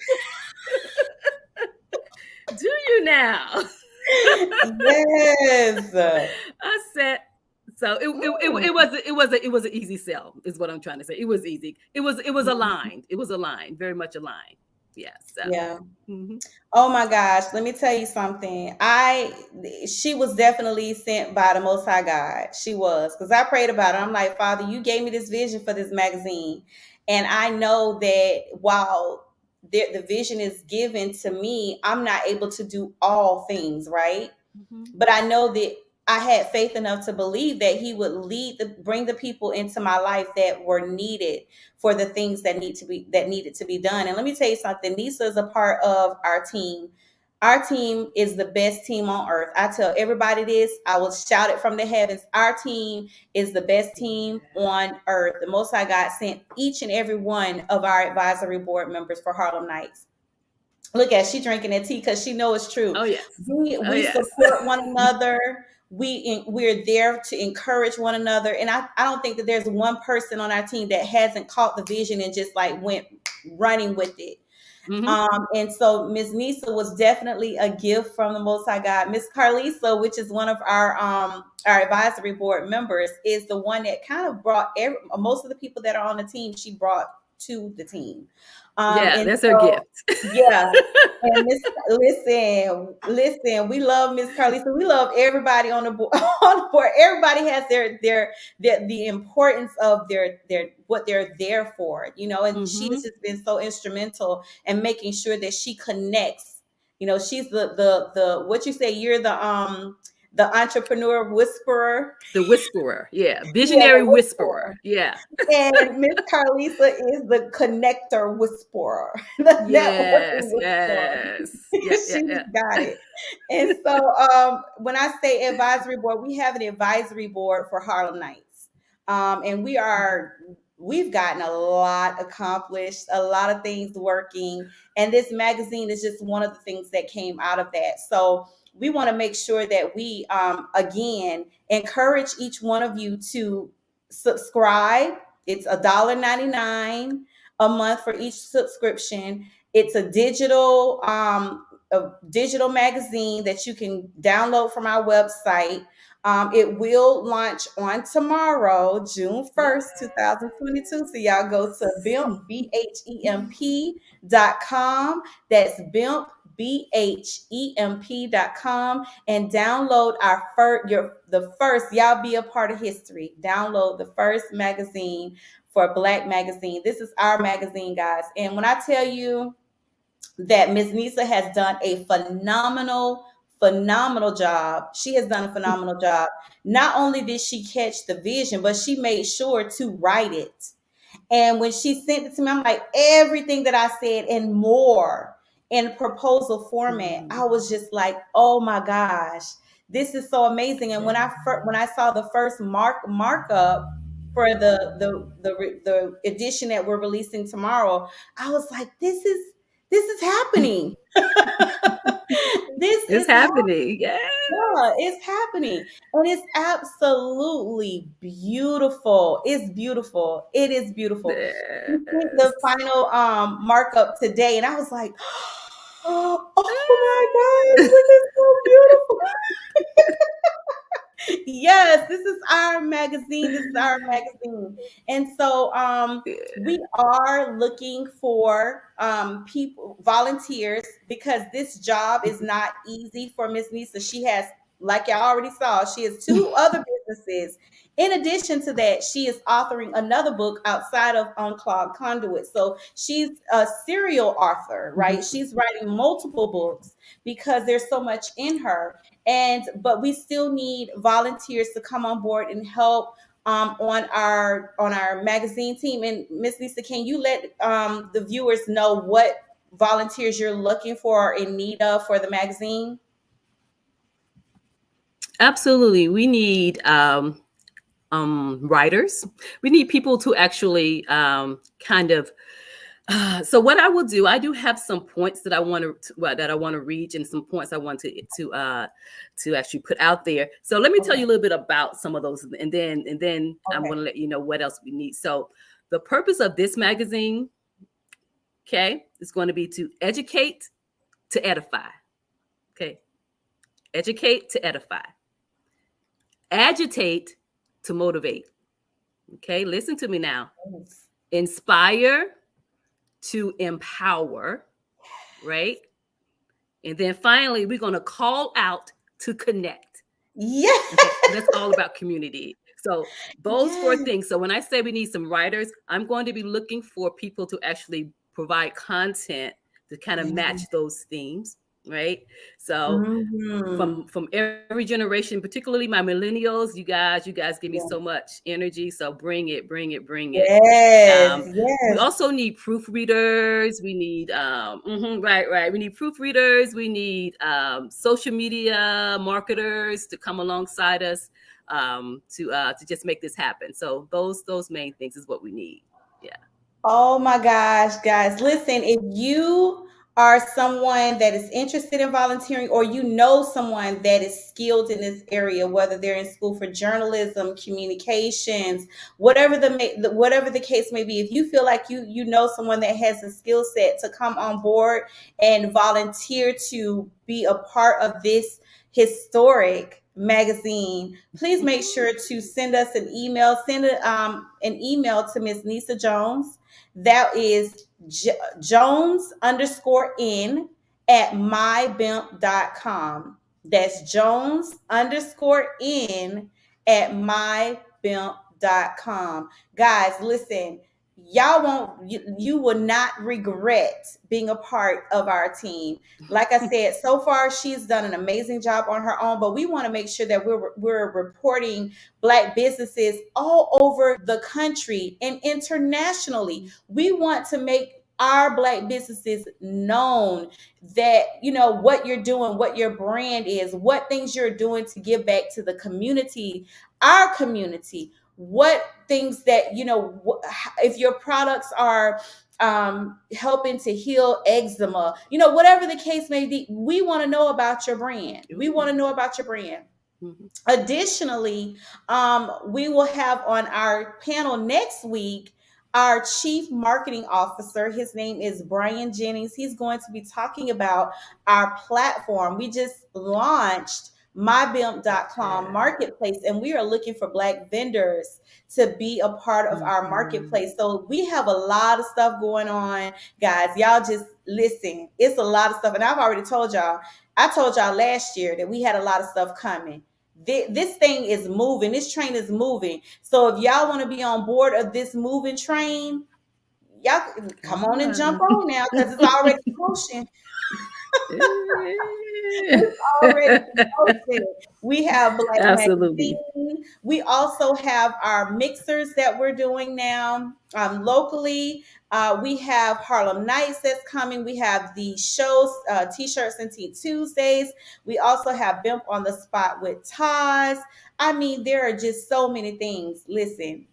do you now? Yes. I said, so it was an easy sell, is what I'm trying to say. It was easy. It was aligned. It was aligned, very much aligned. Yeah. So. Yeah. Oh my gosh, let me tell you something. She was definitely sent by the Most High God. She was, because I prayed about it. I'm like, Father, you gave me this vision for this magazine, and I know that while the vision is given to me, I'm not able to do all things, right? But I know that I had faith enough to believe that he would bring the people into my life that were needed for the things that needed to be done. And let me tell you something, Neysa is a part of our team. Our team is the best team on earth. I tell everybody this, I will shout it from the heavens. Our team is the best team on earth. The Most High God sent each and every one of our advisory board members for Harlem Nights. Look at she drinking that tea because she knows it's true. Oh yes. We support one another. We're there to encourage one another. And I don't think that there's one person on our team that hasn't caught the vision and just like went running with it. And so Miss Neysa was definitely a gift from the Most High God. Miss Carlisa, which is one of our advisory board members, is the one that kind of brought most of the people that are on the team. She brought to the team. That's her gift. Yeah. And listen, we love Miss Carlisa. We love everybody on the board. Everybody has the importance of their what they're there for, and she has just been so instrumental in making sure that she connects. She's the what you say, you're the entrepreneur whisperer. The whisperer, yeah. Visionary whisperer. Yeah. And Miss Carlisa is the connector whisperer. Yes. She got it. And so when I say advisory board, we have an advisory board for Harlem Nights. And we've gotten a lot accomplished, a lot of things working. And this magazine is just one of the things that came out of that. So we want to make sure that we, again, encourage each one of you to subscribe. It's $1.99 a month for each subscription. It's a digital magazine that you can download from our website. It will launch on tomorrow, June 1st, 2022. So y'all go to BHEMP.com. That's BIMP, BHEMP.com, and download the first, y'all be a part of history. Download the first magazine for Black magazine. This is our magazine, guys. And when I tell you that Ms. Neysa has done a phenomenal job. She has done a phenomenal job. Not only did she catch the vision, but she made sure to write it. And when she sent it to me, I'm like, everything that I said and more in proposal format. I was just like, oh my gosh, this is so amazing. And when I saw the first markup for the edition that we're releasing tomorrow, I was like, this is happening. This It's is happening. Yeah. yeah, it's happening. And it's absolutely beautiful. It's beautiful. It is beautiful. We sent the Yes. final markup today, and I was like, oh my gosh, this is so beautiful. Yes, this is our magazine. This is our magazine. And so we are looking for people, volunteers, because this job is not easy for Miss Neysa. She has, like y'all already saw, she has two other businesses. In addition to that, she is authoring another book outside of Unclogged Conduit. So she's a serial author, right? She's writing multiple books because there's so much in her. And but we still need volunteers to come on board and help on our magazine team. And Miss Lisa, can you let the viewers know what volunteers you're looking for or in need of for the magazine? Absolutely. We need writers. We need people to actually kind of so what I will do, I do have some points that I want to reach, and some points I want to actually put out there. So let me tell you a little bit about some of those, and then I'm going to let you know what else we need. So the purpose of this magazine, okay, is going to be to educate, to edify. Okay, educate to edify, agitate to motivate. Okay, listen to me now. Inspire to empower, right? And then finally, we're going to call out to connect. Yeah. Okay, that's all about community. So those four things. So when I say we need some writers, I'm going to be looking for people to actually provide content to kind of match those themes, right? So from every generation, particularly my millennials, you guys give me so much energy. So bring it. Yes, We yes. also need proofreaders. We need right. We need proofreaders. We need social media marketers to come alongside us to just make this happen. So those main things is what we need. Yeah. Oh my gosh, guys. Listen, if you are someone that is interested in volunteering, or you know someone that is skilled in this area, whether they're in school for journalism, communications, whatever the case may be, if you feel like you know someone that has a skill set to come on board and volunteer to be a part of this historic magazine, please make sure to send us an email. Send an email to Miss Neysa Jones. That is Jones underscore N at mybimp.com. That's Jones underscore N at mybimp.com. Guys, listen, y'all won't, you will not regret being a part of our team. Like I said, so far she's done an amazing job on her own, but we want to make sure that we're reporting Black businesses all over the country and internationally. We want to make our Black businesses known, that what you're doing, what your brand is, what things you're doing to give back to the community, our community, what things that if your products are helping to heal eczema, whatever the case may be, we want to know about your brand. We want to know about your brand. Additionally, we will have on our panel next week our chief marketing officer. His name is Brian Jennings. He's going to be talking about our platform. We just launched mybimp.com marketplace, and we are looking for Black vendors to be a part of our marketplace. So we have a lot of stuff going on, guys. Y'all just listen. It's a lot of stuff, and I've already told y'all. I told y'all last year that we had a lot of stuff coming. This thing is moving. This train is moving. So if y'all want to be on board of this moving train, y'all come on and jump on now, because it's already in motion. It's already posted. We have Black Absolutely. Magazine. We also have our mixers that we're doing now locally. We have Harlem Nights that's coming. We have the shows, T-Shirtz and Tea Tuesdays. We also have Bimp on the Spot with Taz. I mean, there are just so many things. Listen,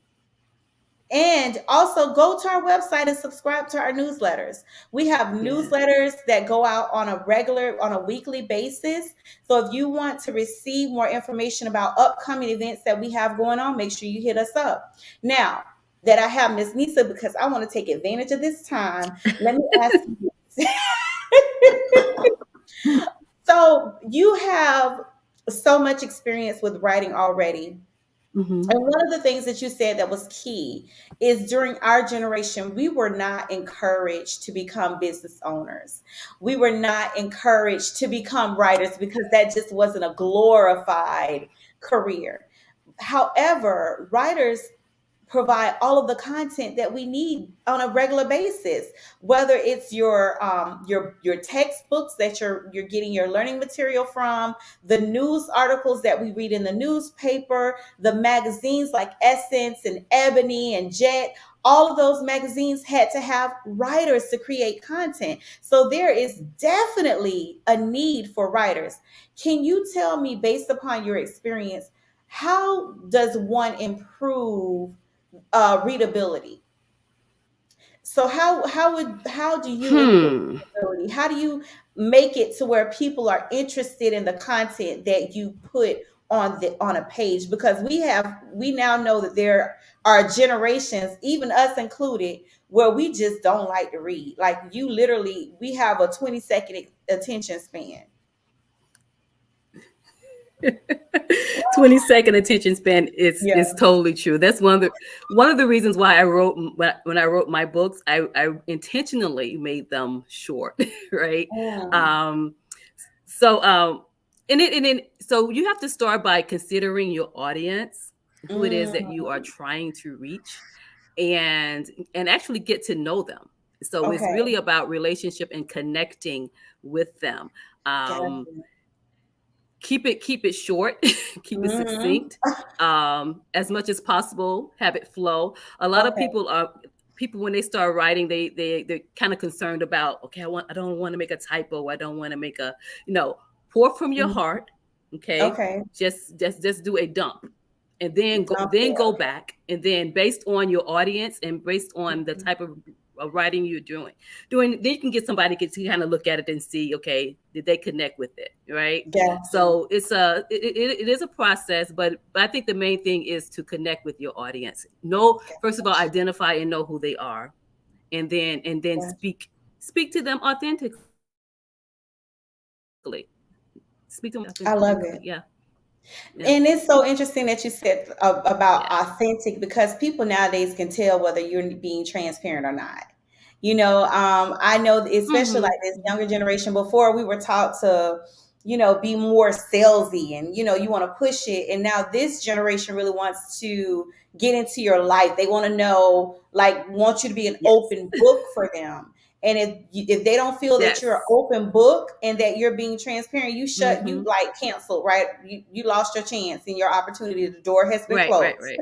And also go to our website and subscribe to our newsletters. We have newsletters that go out on a weekly basis. So if you want to receive more information about upcoming events that we have going on, make sure you hit us up. Now that I have Miss Neysa, because I want to take advantage of this time, let me ask you this. So you have so much experience with writing already. Mm-hmm. And one of the things that you said that was key is during our generation, we were not encouraged to become business owners. We were not encouraged to become writers because that just wasn't a glorified career. However, writers provide all of the content that we need on a regular basis, whether it's your textbooks that you're getting your learning material from, the news articles that we read in the newspaper, the magazines like Essence and Ebony and Jet. All of those magazines had to have writers to create content, so there is definitely a need for writers. Can you tell me, based upon your experience, how does one improve readability? So how do you improve Hmm. readability? How do you make it to where people are interested in the content that you put on a page? Because we now know that there are generations, even us included, where we just don't like to read. Like, you literally, we have a 20-second attention span. 20-second attention span is Yeah. totally true. That's one of the reasons why I wrote, when I wrote my books, I intentionally made them short, right? Mm. So so you have to start by considering your audience, who it is that you are Mm. trying to reach, and actually get to know them. So it's Okay. really about relationship and connecting with them. Um, Gotcha. keep it short, keep it Mhm. succinct, as much as possible. Have it flow. A lot of Okay. people when they start writing, they're kind of concerned about, okay, I don't want to make a typo. I don't want to make a, pour from your Mhm. heart. Okay, Okay. just do a dump, and then go Okay. back, and then based on your audience and based on the Mhm. type of writing you're doing, then you can get somebody to kind of look at it and see, okay, did they connect with it, right? Gotcha. So it is a process, but I think the main thing is to connect with your audience. First of all, Gotcha. identify and know who they are, and then Gotcha. speak to them authentically. Speak to them I love authentically. it. Yeah, yeah, And it's so interesting that you said about yeah. authentic, because people nowadays can tell whether you're being transparent or not. I know, especially Mm-hmm. like this younger generation, before we were taught to, be more salesy, and, you want to push it. And now this generation really wants to get into your life. They want to know, like, want you to be an Yes, open book for them. And if they don't feel that you're an yes. open book and that you're being transparent, you Mm-hmm. like cancel, right? You lost your chance and your opportunity. The door has been Right, right, closed. right.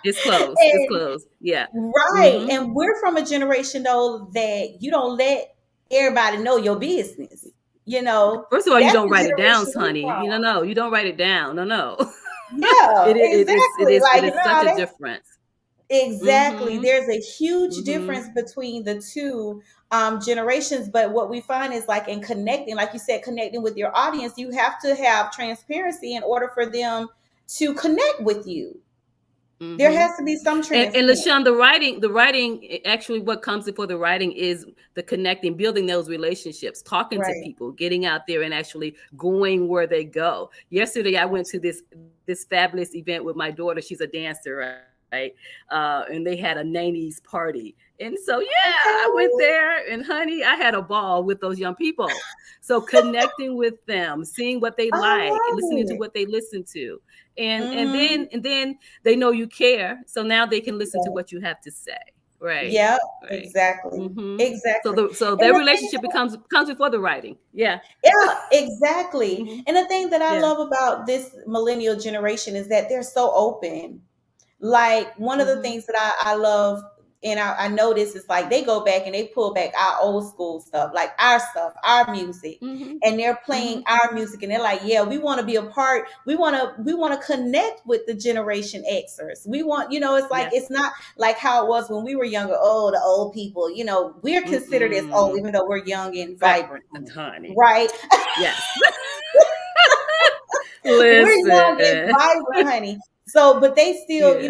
It's closed. It's And closed. Yeah. right. Mm-hmm. And we're from a generation, though, that you don't let everybody know your business. First of all, you That's don't the write it down, generation we're honey. from. No, you don't write it down. No. Yeah, It exactly. is Like, such no, a that's difference. exactly. Mm-hmm. There's a huge Mm-hmm. difference between the two generations. But what we find is, like, in connecting, like you said, connecting with your audience, you have to have transparency in order for them to connect with you. There Mm-hmm. has to be some And transparency. LaShawn, the writing, actually, what comes before the writing is the connecting, building those relationships, talking to Right. people, getting out there and actually going where they go. Yesterday, I went to this fabulous event with my daughter. She's a dancer, right? And they had a 90s party. And so, yeah, I went Okay. there, and honey, I had a ball with those young people. So connecting with them, seeing what they I like, love listening to it. what they listen to, and and Mm-hmm. then and then they know you care, so now they can listen to what you have to say. Right, Yeah, right. exactly. Mm-hmm. So Exactly. their And the thing, relationship comes before the writing. Yeah. yeah, exactly. Mm-hmm. And the thing that I Yeah. love about this millennial generation is that they're so open. Like, one of the Mm-hmm. things that I love and I notice it's like they go back and they pull back our old school stuff, our music, and they're playing our music, and they're like, yeah, we want to be a part. We want to connect with the Generation Xers. We want, it's like it's not like how it was when we were younger. Oh, the old people, we're considered as old, even though we're young and vibrant, honey. right? Yes. We're young and vibrant, honey. So, but they still,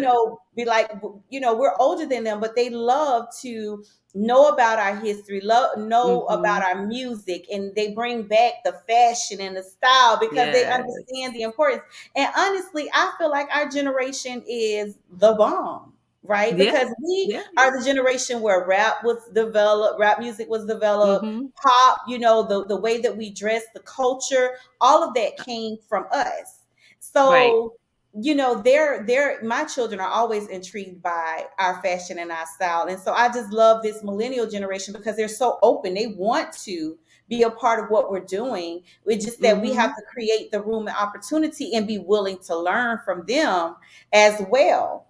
be like, we're older than them, but they love to know about our history, know about our music, and they bring back the fashion and the style because they understand the importance. And honestly, I feel like our generation is the bomb, right? Because we are the generation where rap music was developed, pop, the way that we dress, the culture, all of that came from us. So, my children are always intrigued by our fashion and our style. And so I just love this millennial generation because they're so open. They want to be a part of what we're doing. It's just that we have to create the room and opportunity and be willing to learn from them as well.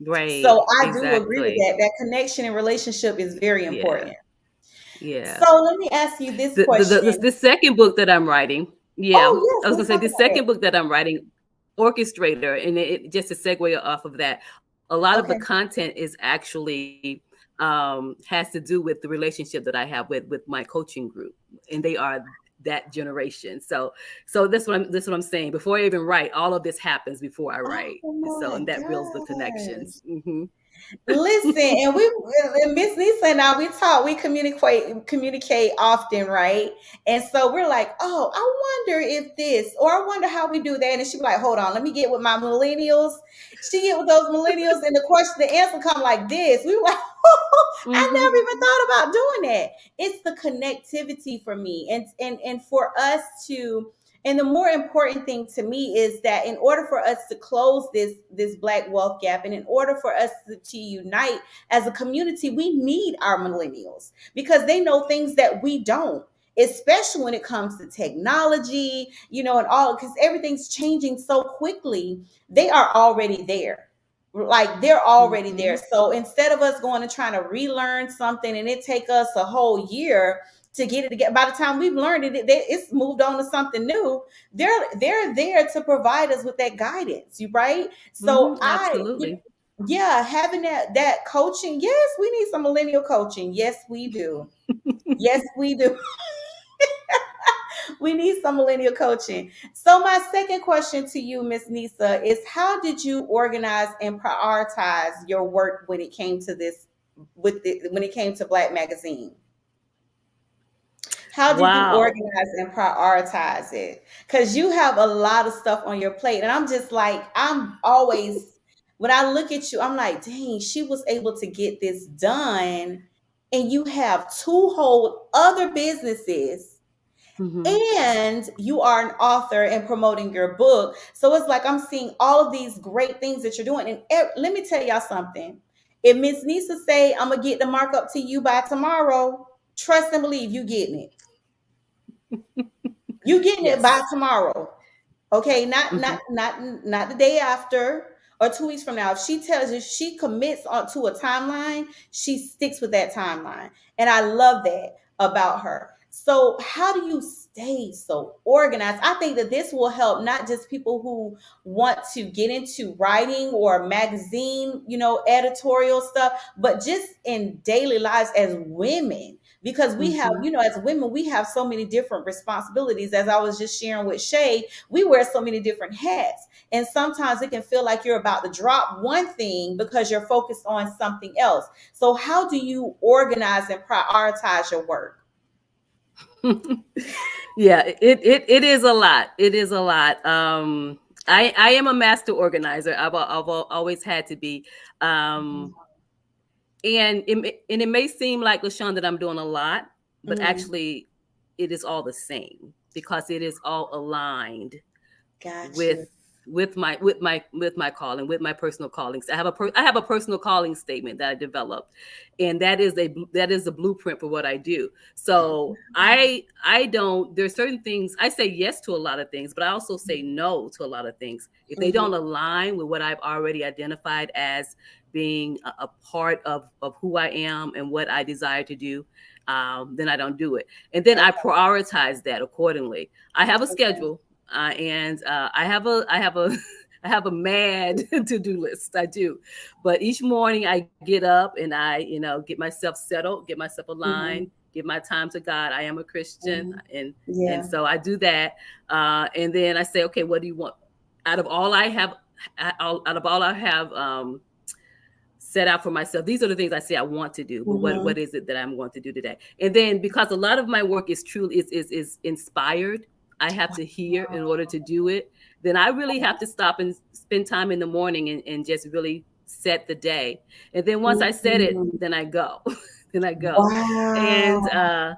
Right. So I do agree with that. That connection and relationship is very important. Yeah. So let me ask you this question. The second book that I'm writing. Yeah. Oh, yes, I was going to say the second book that I'm writing, Orchestrator, and it just a segue off of that. A lot of the content is actually has to do with the relationship that I have with my coaching group, and they are that generation. So that's what I'm saying. Before I even write, all of this happens before I write. And that builds the connections. Listen, and Miss Neysa and we communicate often, right? And so we're like, oh, I wonder if this, or I wonder how we do that. And she be like, hold on, let me get with my millennials. She get with those millennials, and the answer come like this. We were like, I never even thought about doing that. It's the connectivity for me, and for us to. And the more important thing to me is that in order for us to close this Black wealth gap, and in order for us to unite as a community, we need our millennials because they know things that we don't, especially when it comes to technology, and all, because everything's changing so quickly. They are already there. Like they're already there. So instead of us going and trying to relearn something and it take us a whole year to get it together, by the time we've learned it, it's moved on to something new. They're there to provide us with that guidance, right? So absolutely. Having that coaching. Yes, we need some millennial coaching. Yes, we do. Yes, we do. We need some millennial coaching. So my second question to you, Miss Neysa, is how did you organize and prioritize your work when it came to when it came to Black Magazine? How did you organize and prioritize it? Because you have a lot of stuff on your plate. And I'm just like, when I look at you, I'm like, dang, she was able to get this done. And you have two whole other businesses. And you are an author and promoting your book. So it's like I'm seeing all of these great things that you're doing. And let me tell y'all something. If Miss Neysa say, I'm going to get the markup to you by tomorrow, trust and believe you getting it. You getting it by tomorrow. Okay, not the day after or 2 weeks from now. If she tells you, she commits to a timeline, she sticks with that timeline. And I love that about her. So how do you stay so organized? I think that this will help not just people who want to get into writing or magazine, editorial stuff, but just in daily lives as women. Because we have, as women, we have so many different responsibilities. As I was just sharing with Shay, we wear so many different hats. And sometimes it can feel like you're about to drop one thing because you're focused on something else. So how do you organize and prioritize your work? Yeah, it is a lot. It is a lot. I am a master organizer. I've always had to be. And it may seem like, LaShawn, that I'm doing a lot, but actually it is all the same because it is all aligned with my calling, with my personal callings. I have a personal calling statement that I developed, and that is a blueprint for what I do. So there's certain things I say yes to a lot of things, but I also say no to a lot of things if they don't align with what I've already identified as being a part of who I am and what I desire to do, then I don't do it. And then I prioritize that accordingly. I have a schedule, and I have a mad to-do list. I do, but each morning I get up and I, get myself settled, get myself aligned, give my time to God. I am a Christian, and so I do that, and then I say, okay, what do you want? Out of all I have, set out for myself, these are the things I say I want to do. But what is it that I'm going to do today? And then, because a lot of my work is truly is inspired, I have to hear in order to do it. Then I really have to stop and spend time in the morning and just really set the day. And then once I set it, then I go. then I go. And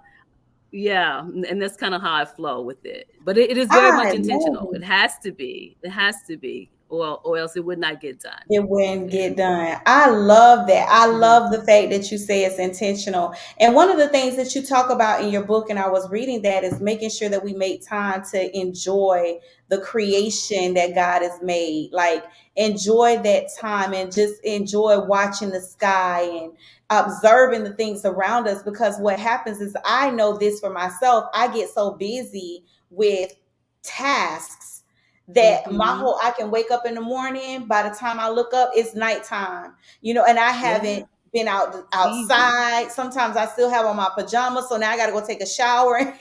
yeah, and that's kind of how I flow with it. But it is very much intentional. It has to be. It has to be, or else it would not get done. It wouldn't get done. I love that. I love the fact that you say it's intentional. And one of the things that you talk about in your book, and I was reading that, is making sure that we make time to enjoy the creation that God has made. Like, enjoy that time and just enjoy watching the sky and observing the things around us. Because what happens is, I know this for myself, I get so busy with tasks that I can wake up in the morning, by the time I look up, it's nighttime, and I haven't been outside. Sometimes I still have on my pajamas, so now I got to go take a shower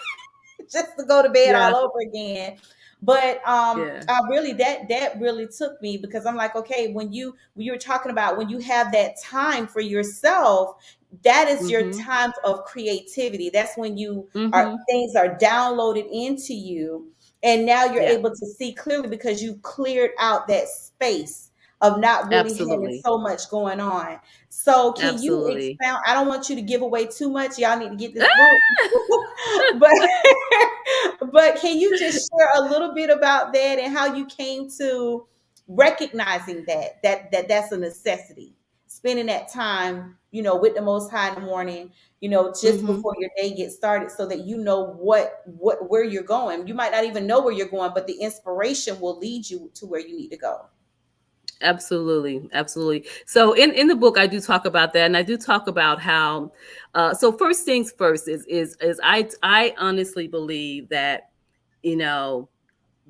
just to go to bed all over again. But I really, that really took me, because I'm like, okay, when you were talking about, when you have that time for yourself, that is your time of creativity. That's when things are downloaded into you. And now you're able to see clearly, because you cleared out that space of not really having so much going on. So can you expound? I don't want you to give away too much. Y'all need to get this book. but can you just share a little bit about that, and how you came to recognizing that's a necessity? Spending that time, with the Most High in the morning, just before your day gets started, so that you know where you're going. You might not even know where you're going, but the inspiration will lead you to where you need to go. Absolutely. So in the book, I do talk about that, and I do talk about how. So first things first is I honestly believe that,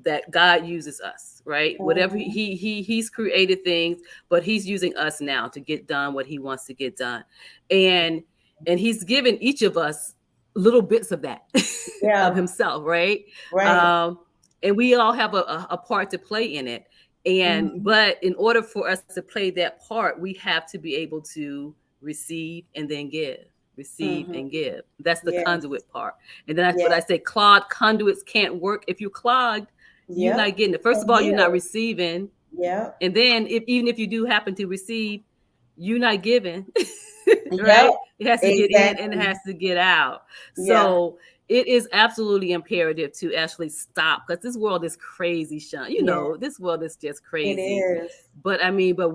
that God uses us, right? Whatever he's created things, but he's using us now to get done what he wants to get done. And he's given each of us little bits of that of himself, right? And we all have a part to play in it. And but in order for us to play that part, we have to be able to receive and then give. Receive and give. That's the conduit part. And then that's what I say, clogged conduits can't work. If you're clogged, you're not getting it. First of all, you're not receiving. And then even if you do happen to receive, you're not giving. Right? It has to get in and it has to get out. So it is absolutely imperative to actually stop, because this world is crazy, Sean. This world is just crazy. It is. But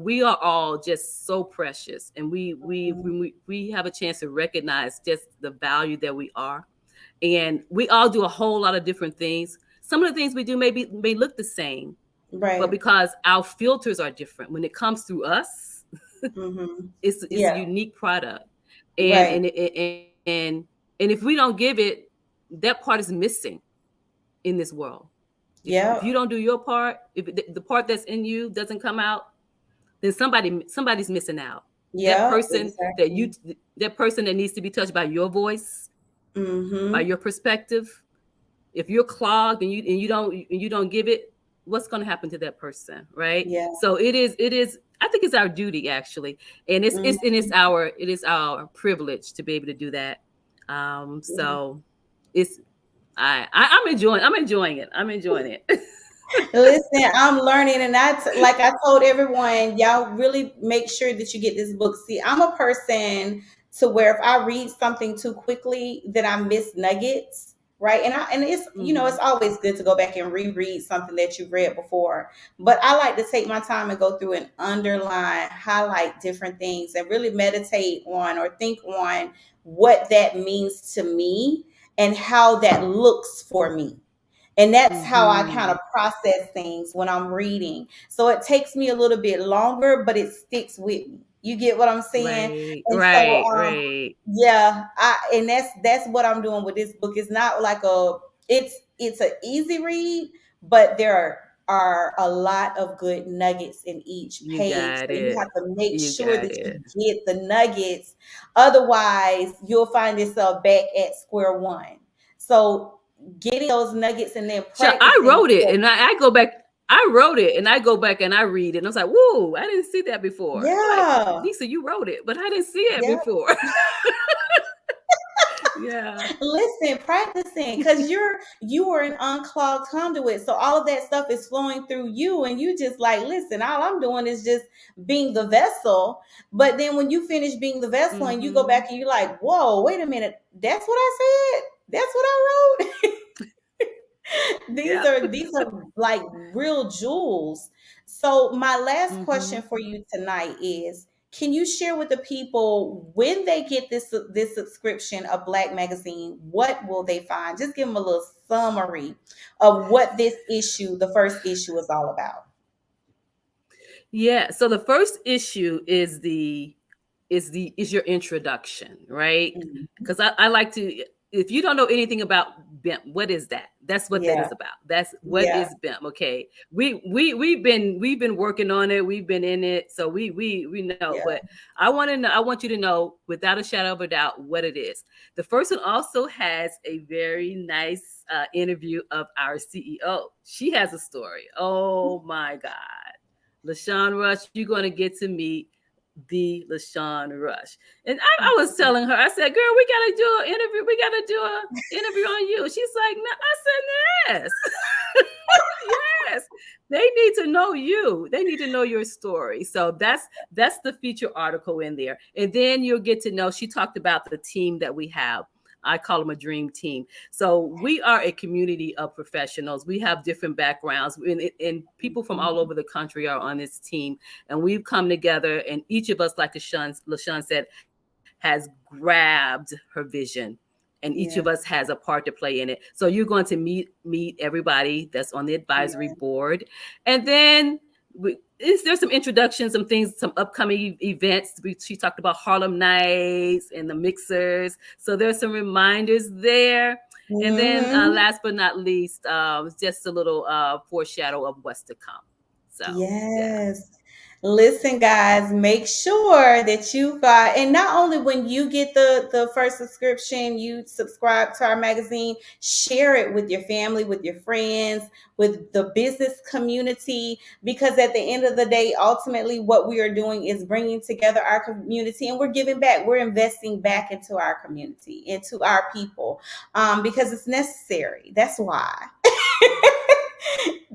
we are all just so precious, and we have a chance to recognize just the value that we are. And we all do a whole lot of different things. Some of the things we do may look the same, right? But because our filters are different, when it comes through us, it's a unique product. And and if we don't give it, that part is missing in this world. If you don't do your part, if the part that's in you doesn't come out, then somebody's missing out. That person that person that needs to be touched by your voice, by your perspective. If you're clogged and you don't give it, what's going to happen to that person, right? So it is. I think it's our duty, actually, and it's our privilege to be able to do that. So it's I'm enjoying it. Listen, I'm learning, and like I told everyone, y'all really make sure that you get this book. See, I'm a person to where if I read something too quickly, then I miss nuggets, right? And it's it's always good to go back and reread something that you've read before. But I like to take my time and go through and underline, highlight different things, and really meditate on or think on what that means to me and how that looks for me. And that's how I kind of process things when I'm reading. So it takes me a little bit longer, but it sticks with me. You get what I'm saying? Right, And so, right, right. yeah, and that's what I'm doing with this book. It's not like it's an easy read, but there are a lot of good nuggets in each You page. got So you have it. to make You sure got that you it. get the nuggets. Otherwise, you'll find yourself back at square one. So getting those nuggets and then So I practicing. wrote it and I go back. I wrote it and I go back and I read it. And I was like, whoa, I didn't see that before. I'm like, Yeah. Neysa, you wrote it, but I didn't see it Yeah. before. Yeah. Listen, practicing because you are an unclogged conduit. So all of that stuff is flowing through you, and you just like, listen, all I'm doing is just being the vessel. But then when you finish being the vessel and you go back and you're like, whoa, wait a minute, that's what I said. That's what I wrote. These are like real jewels. So my last question for you tonight is, can you share with the people when they get this subscription of Black Magazine, what will they find? Just give them a little summary of what this issue, the first issue, is all about. Yeah. So the first issue is your introduction, right? Because I like to, if you don't know anything about BIM, what is that? That's what that Yeah. is about. That's what Yeah. is BIM. Okay. We've been working on it. We've been in it. So we know, Yeah. but I want you to know without a shadow of a doubt what it is. The first one also has a very nice interview of our CEO. She has a story. Oh my God. LaShawn Rush, you're going to get to meet the LaShawn Rush. And I was telling her, I said, girl, we got to do an interview. We got to do an interview on you. She's like, no. I said, yes. Yes. They need to know you. They need to know your story. So that's the feature article in there. And then you'll get to know, she talked about the team that we have. I call them a dream team. So we are a community of professionals. We have different backgrounds, and people from all over the country are on this team. And we've come together, and each of us, like LaShawn said, has grabbed her vision. And each of us has a part to play in it. So you're going to meet everybody that's on the advisory board. And then there's some introductions, some things, some upcoming events. She talked about Harlem Nights and the mixers. So there's some reminders there. And then last but not least, just a little foreshadow of what's to come. So yes. Yeah. Listen, guys, make sure that you got, and not only when you get the first subscription, you subscribe to our magazine, share it with your family, with your friends, with the business community, because at the end of the day, ultimately what we are doing is bringing together our community, and we're giving back. We're investing back into our community, into our people, because it's necessary. That's why.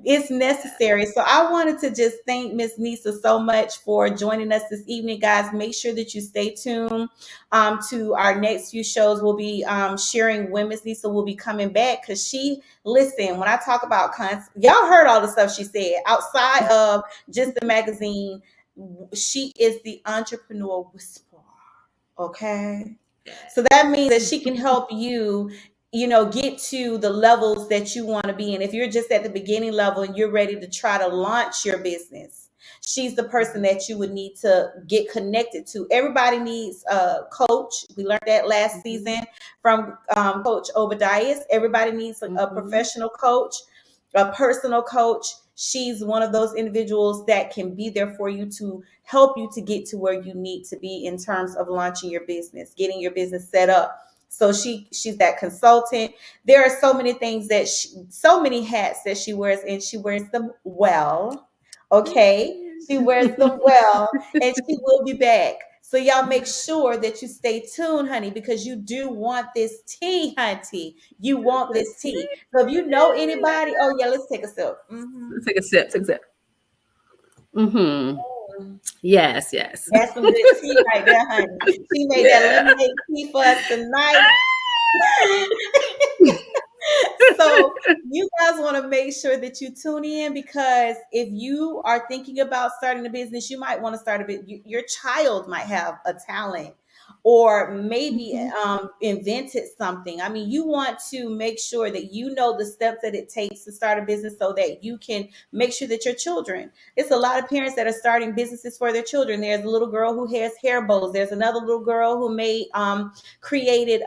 It's necessary. So I wanted to just thank Miss Neysa so much for joining us this evening, guys. Make sure that you stay tuned to our next few shows. We'll be sharing when Miss Neysa will be coming back, because listen, when I talk about y'all heard all the stuff she said outside of just the magazine. She is the entrepreneur whisperer. Okay. So that means that she can help you, get to the levels that you want to be in. If you're just at the beginning level and you're ready to try to launch your business, she's the person that you would need to get connected to. Everybody needs a coach. We learned that last season from Coach Obadiah. Everybody needs a professional coach, a personal coach. She's one of those individuals that can be there for you to help you to get to where you need to be in terms of launching your business, getting your business set up. So she's that consultant. There are so many things so many hats that she wears, and she wears them well. Okay. She wears them well, and she will be back. So y'all make sure that you stay tuned, honey, because you do want this tea, honey. You want this tea. So if you know anybody, oh yeah, let's take a sip. Let's take a sip. Take a sip. Yes. That's some good tea right there, honey. She made that lemonade tea for us tonight. So you guys want to make sure that you tune in, because if you are thinking about starting a business, you might want to start a business. Your child might have a talent or maybe invented something. I mean, you want to make sure that you know the steps that it takes to start a business so that you can make sure that your children, it's a lot of parents that are starting businesses for their children. There's a little girl who has hair bows. There's another little girl who made created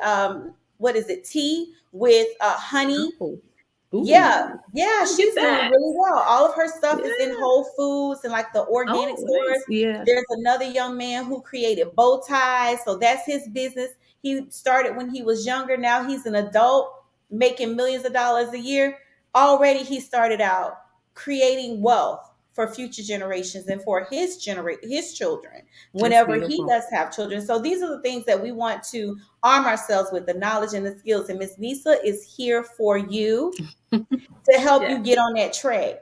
what is it, tea with honey. Oh. Yeah, Ooh. yeah, Look she's at doing that. really well. All of her stuff is in Yeah. Whole Foods and like the organic Oh, stores. nice. Yeah. There's another young man who created bow ties, so that's his business. He started when he was younger. Now he's an adult making millions of dollars a year. Already he started out creating wealth for future generations and for his children That's whenever he beautiful. does have children. So these are the things that we want to arm ourselves with, the knowledge and the skills. And Miss Neysa is here for you to help you Yeah. get on that track.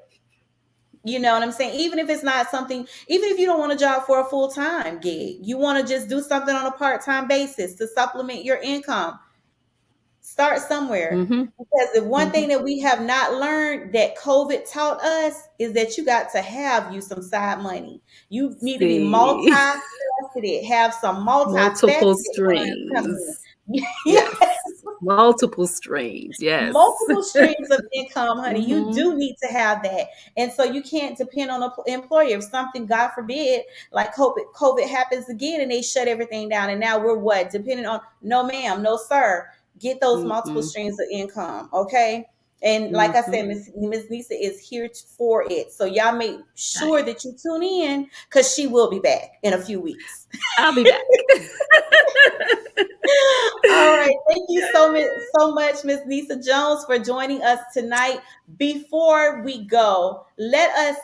You know what I'm saying? Even if it's not something, even if you don't want a job for a full-time gig, you want to just do something on a part-time basis to supplement your income. Start somewhere. Mm-hmm. Because the one Mm-hmm. thing that we have not learned that COVID taught us is that you got to have you some side money. You need to be See, multifaceted, have some multifaceted multiple funds coming streams. in. Yes. Multiple streams. Yes. Multiple streams of income, honey. You Mm-hmm. do need to have that. And so you can't depend on an employer. If something, God forbid, like COVID happens again and they shut everything down. And now we're what? Depending on, no, ma'am, no, sir. Get those multiple Mm-hmm. streams of income. Okay. And like I Mm-hmm. said, Miss Neysa is here for it. So y'all make sure Nice. that you tune in because she will be back in a few weeks. I'll be back. All right. Thank you so much, Miss Neysa Jones, for joining us tonight. Before we go, let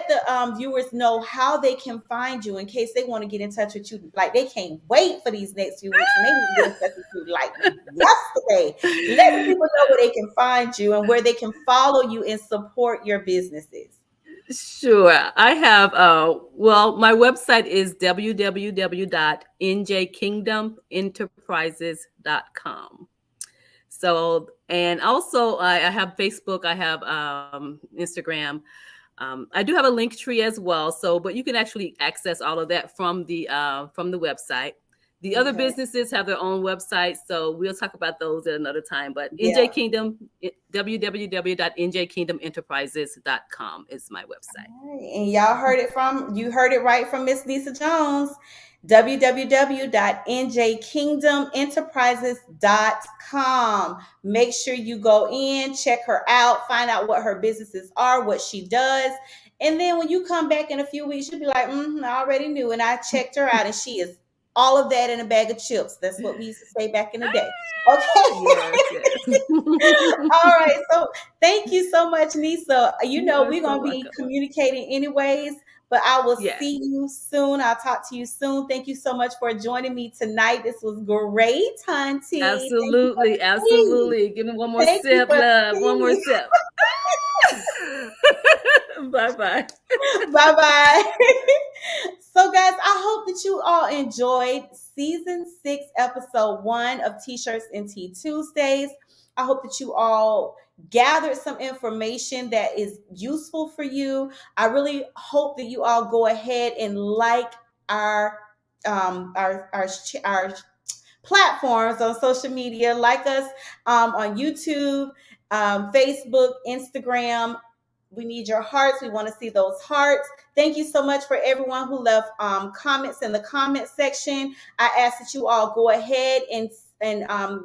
the viewers know how they can find you in case they want to get in touch with you. Like they can't wait for these next few weeks and they need to get in touch with you like yesterday. Let the people know where they can find you and where they can follow you and support your businesses. Sure. I have, well, my website is www.njkingdomenterprises.com. So, and also I have Facebook, I have Instagram. I do have a link tree as well. So, but you can actually access all of that from the website. The other businesses have their own websites, so we'll talk about those at another time. But NJ Kingdom, www.njkingdomenterprises.com is my website. All right. And y'all heard it right from Miss Neysa Jones. www.njkingdomenterprises.com. Make sure you go in, check her out, find out what her businesses are, what she does. And then when you come back in a few weeks, you'll be like, I already knew. And I checked her out, and she is all of that in a bag of chips. That's what we used to say back in the day. Okay. Yes. All right. So thank you so much, Neysa. You know, we're so going to be communicating anyways, but I will see you soon. I'll talk to you soon. Thank you so much for joining me tonight. This was great, Hunty. Absolutely. Absolutely. Give me one more sip, love. One more sip. Bye-bye. Bye-bye. So, guys, I hope that you all enjoyed season 6, episode 1 of T-Shirts and Tea Tuesdays. I hope that you all gathered some information that is useful for you. I really hope that you all go ahead and like our platforms on social media. Like us on YouTube, Facebook, Instagram. We need your hearts. We want to see those hearts. Thank you so much for everyone who left comments in the comment section. I ask that you all go ahead and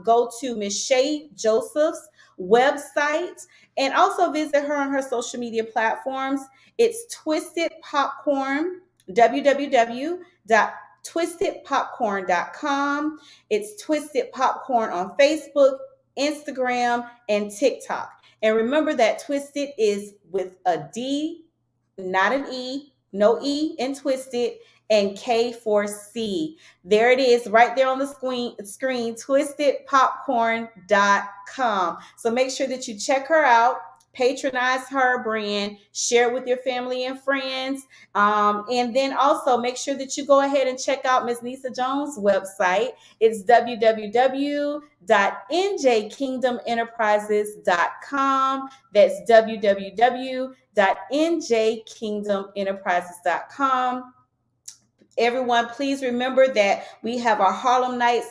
go to Miss Shay Joseph's website and also visit her on her social media platforms. It's Twisted Popcorn, www.twistedpopcorn.com. It's Twisted Popcorn on Facebook, Instagram, and TikTok. And remember that Twisted is with a D, not an E, no E in Twisted, and K for C. There it is right there on the screen, twistedpopcorn.com. So make sure that you check her out, patronize her brand, share it with your family and friends. And then also make sure that you go ahead and check out Miss Neysa Jones' website. It's www.njkingdomenterprises.com. That's www.njkingdomenterprises.com. Everyone, please remember that we have our Harlem Nights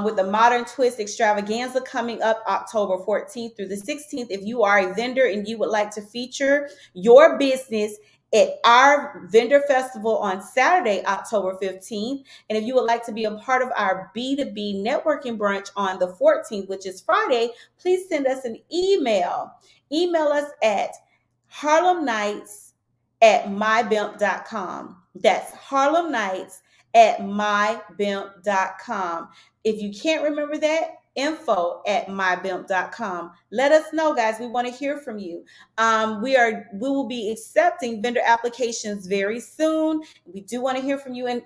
with the Modern Twist Extravaganza coming up October 14th through the 16th. If you are a vendor and you would like to feature your business at our vendor festival on Saturday, October 15th, and if you would like to be a part of our B2B networking brunch on the 14th, which is Friday, please send us an email. Email us at harlemnights@mybimp.com. That's harlemnights@mybimp.com. If you can't remember that, info@mybimp.com. Let us know, guys. We want to hear from you. We will be accepting vendor applications very soon. We do want to hear from you. And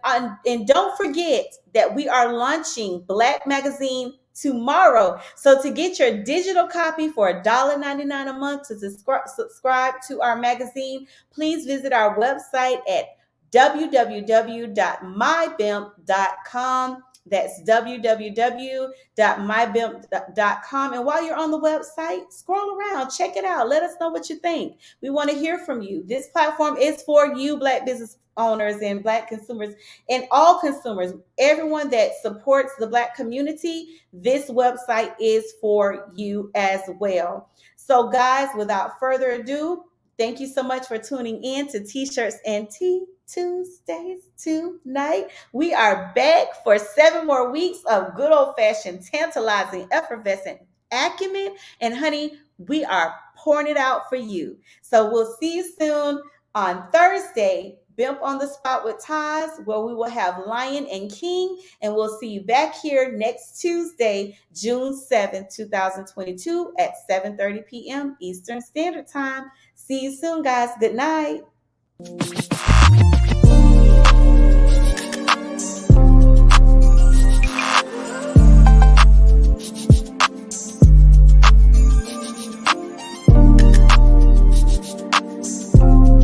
don't forget that we are launching Black Magazine tomorrow. So to get your digital copy for $1.99 a month to subscribe to our magazine, please visit our website at www.mybimp.com. That's www.mybimp.com. And while you're on the website, scroll around, check it out. Let us know what you think. We want to hear from you. This platform is for you, Black business owners and Black consumers and all consumers, everyone that supports the Black community. This website is for you as well. So guys, without further ado, thank you so much for tuning in to T-Shirts and Tea Tuesdays tonight. We are back for 7 more weeks of good old-fashioned, tantalizing, effervescent acumen. And honey, we are pouring it out for you. So we'll see you soon on Thursday, Bimp on the Spot with Taz, where we will have Lion and King. And we'll see you back here next Tuesday, June 7th, 2022 at 7:30 p.m. Eastern Standard Time. See you soon, guys. Good night.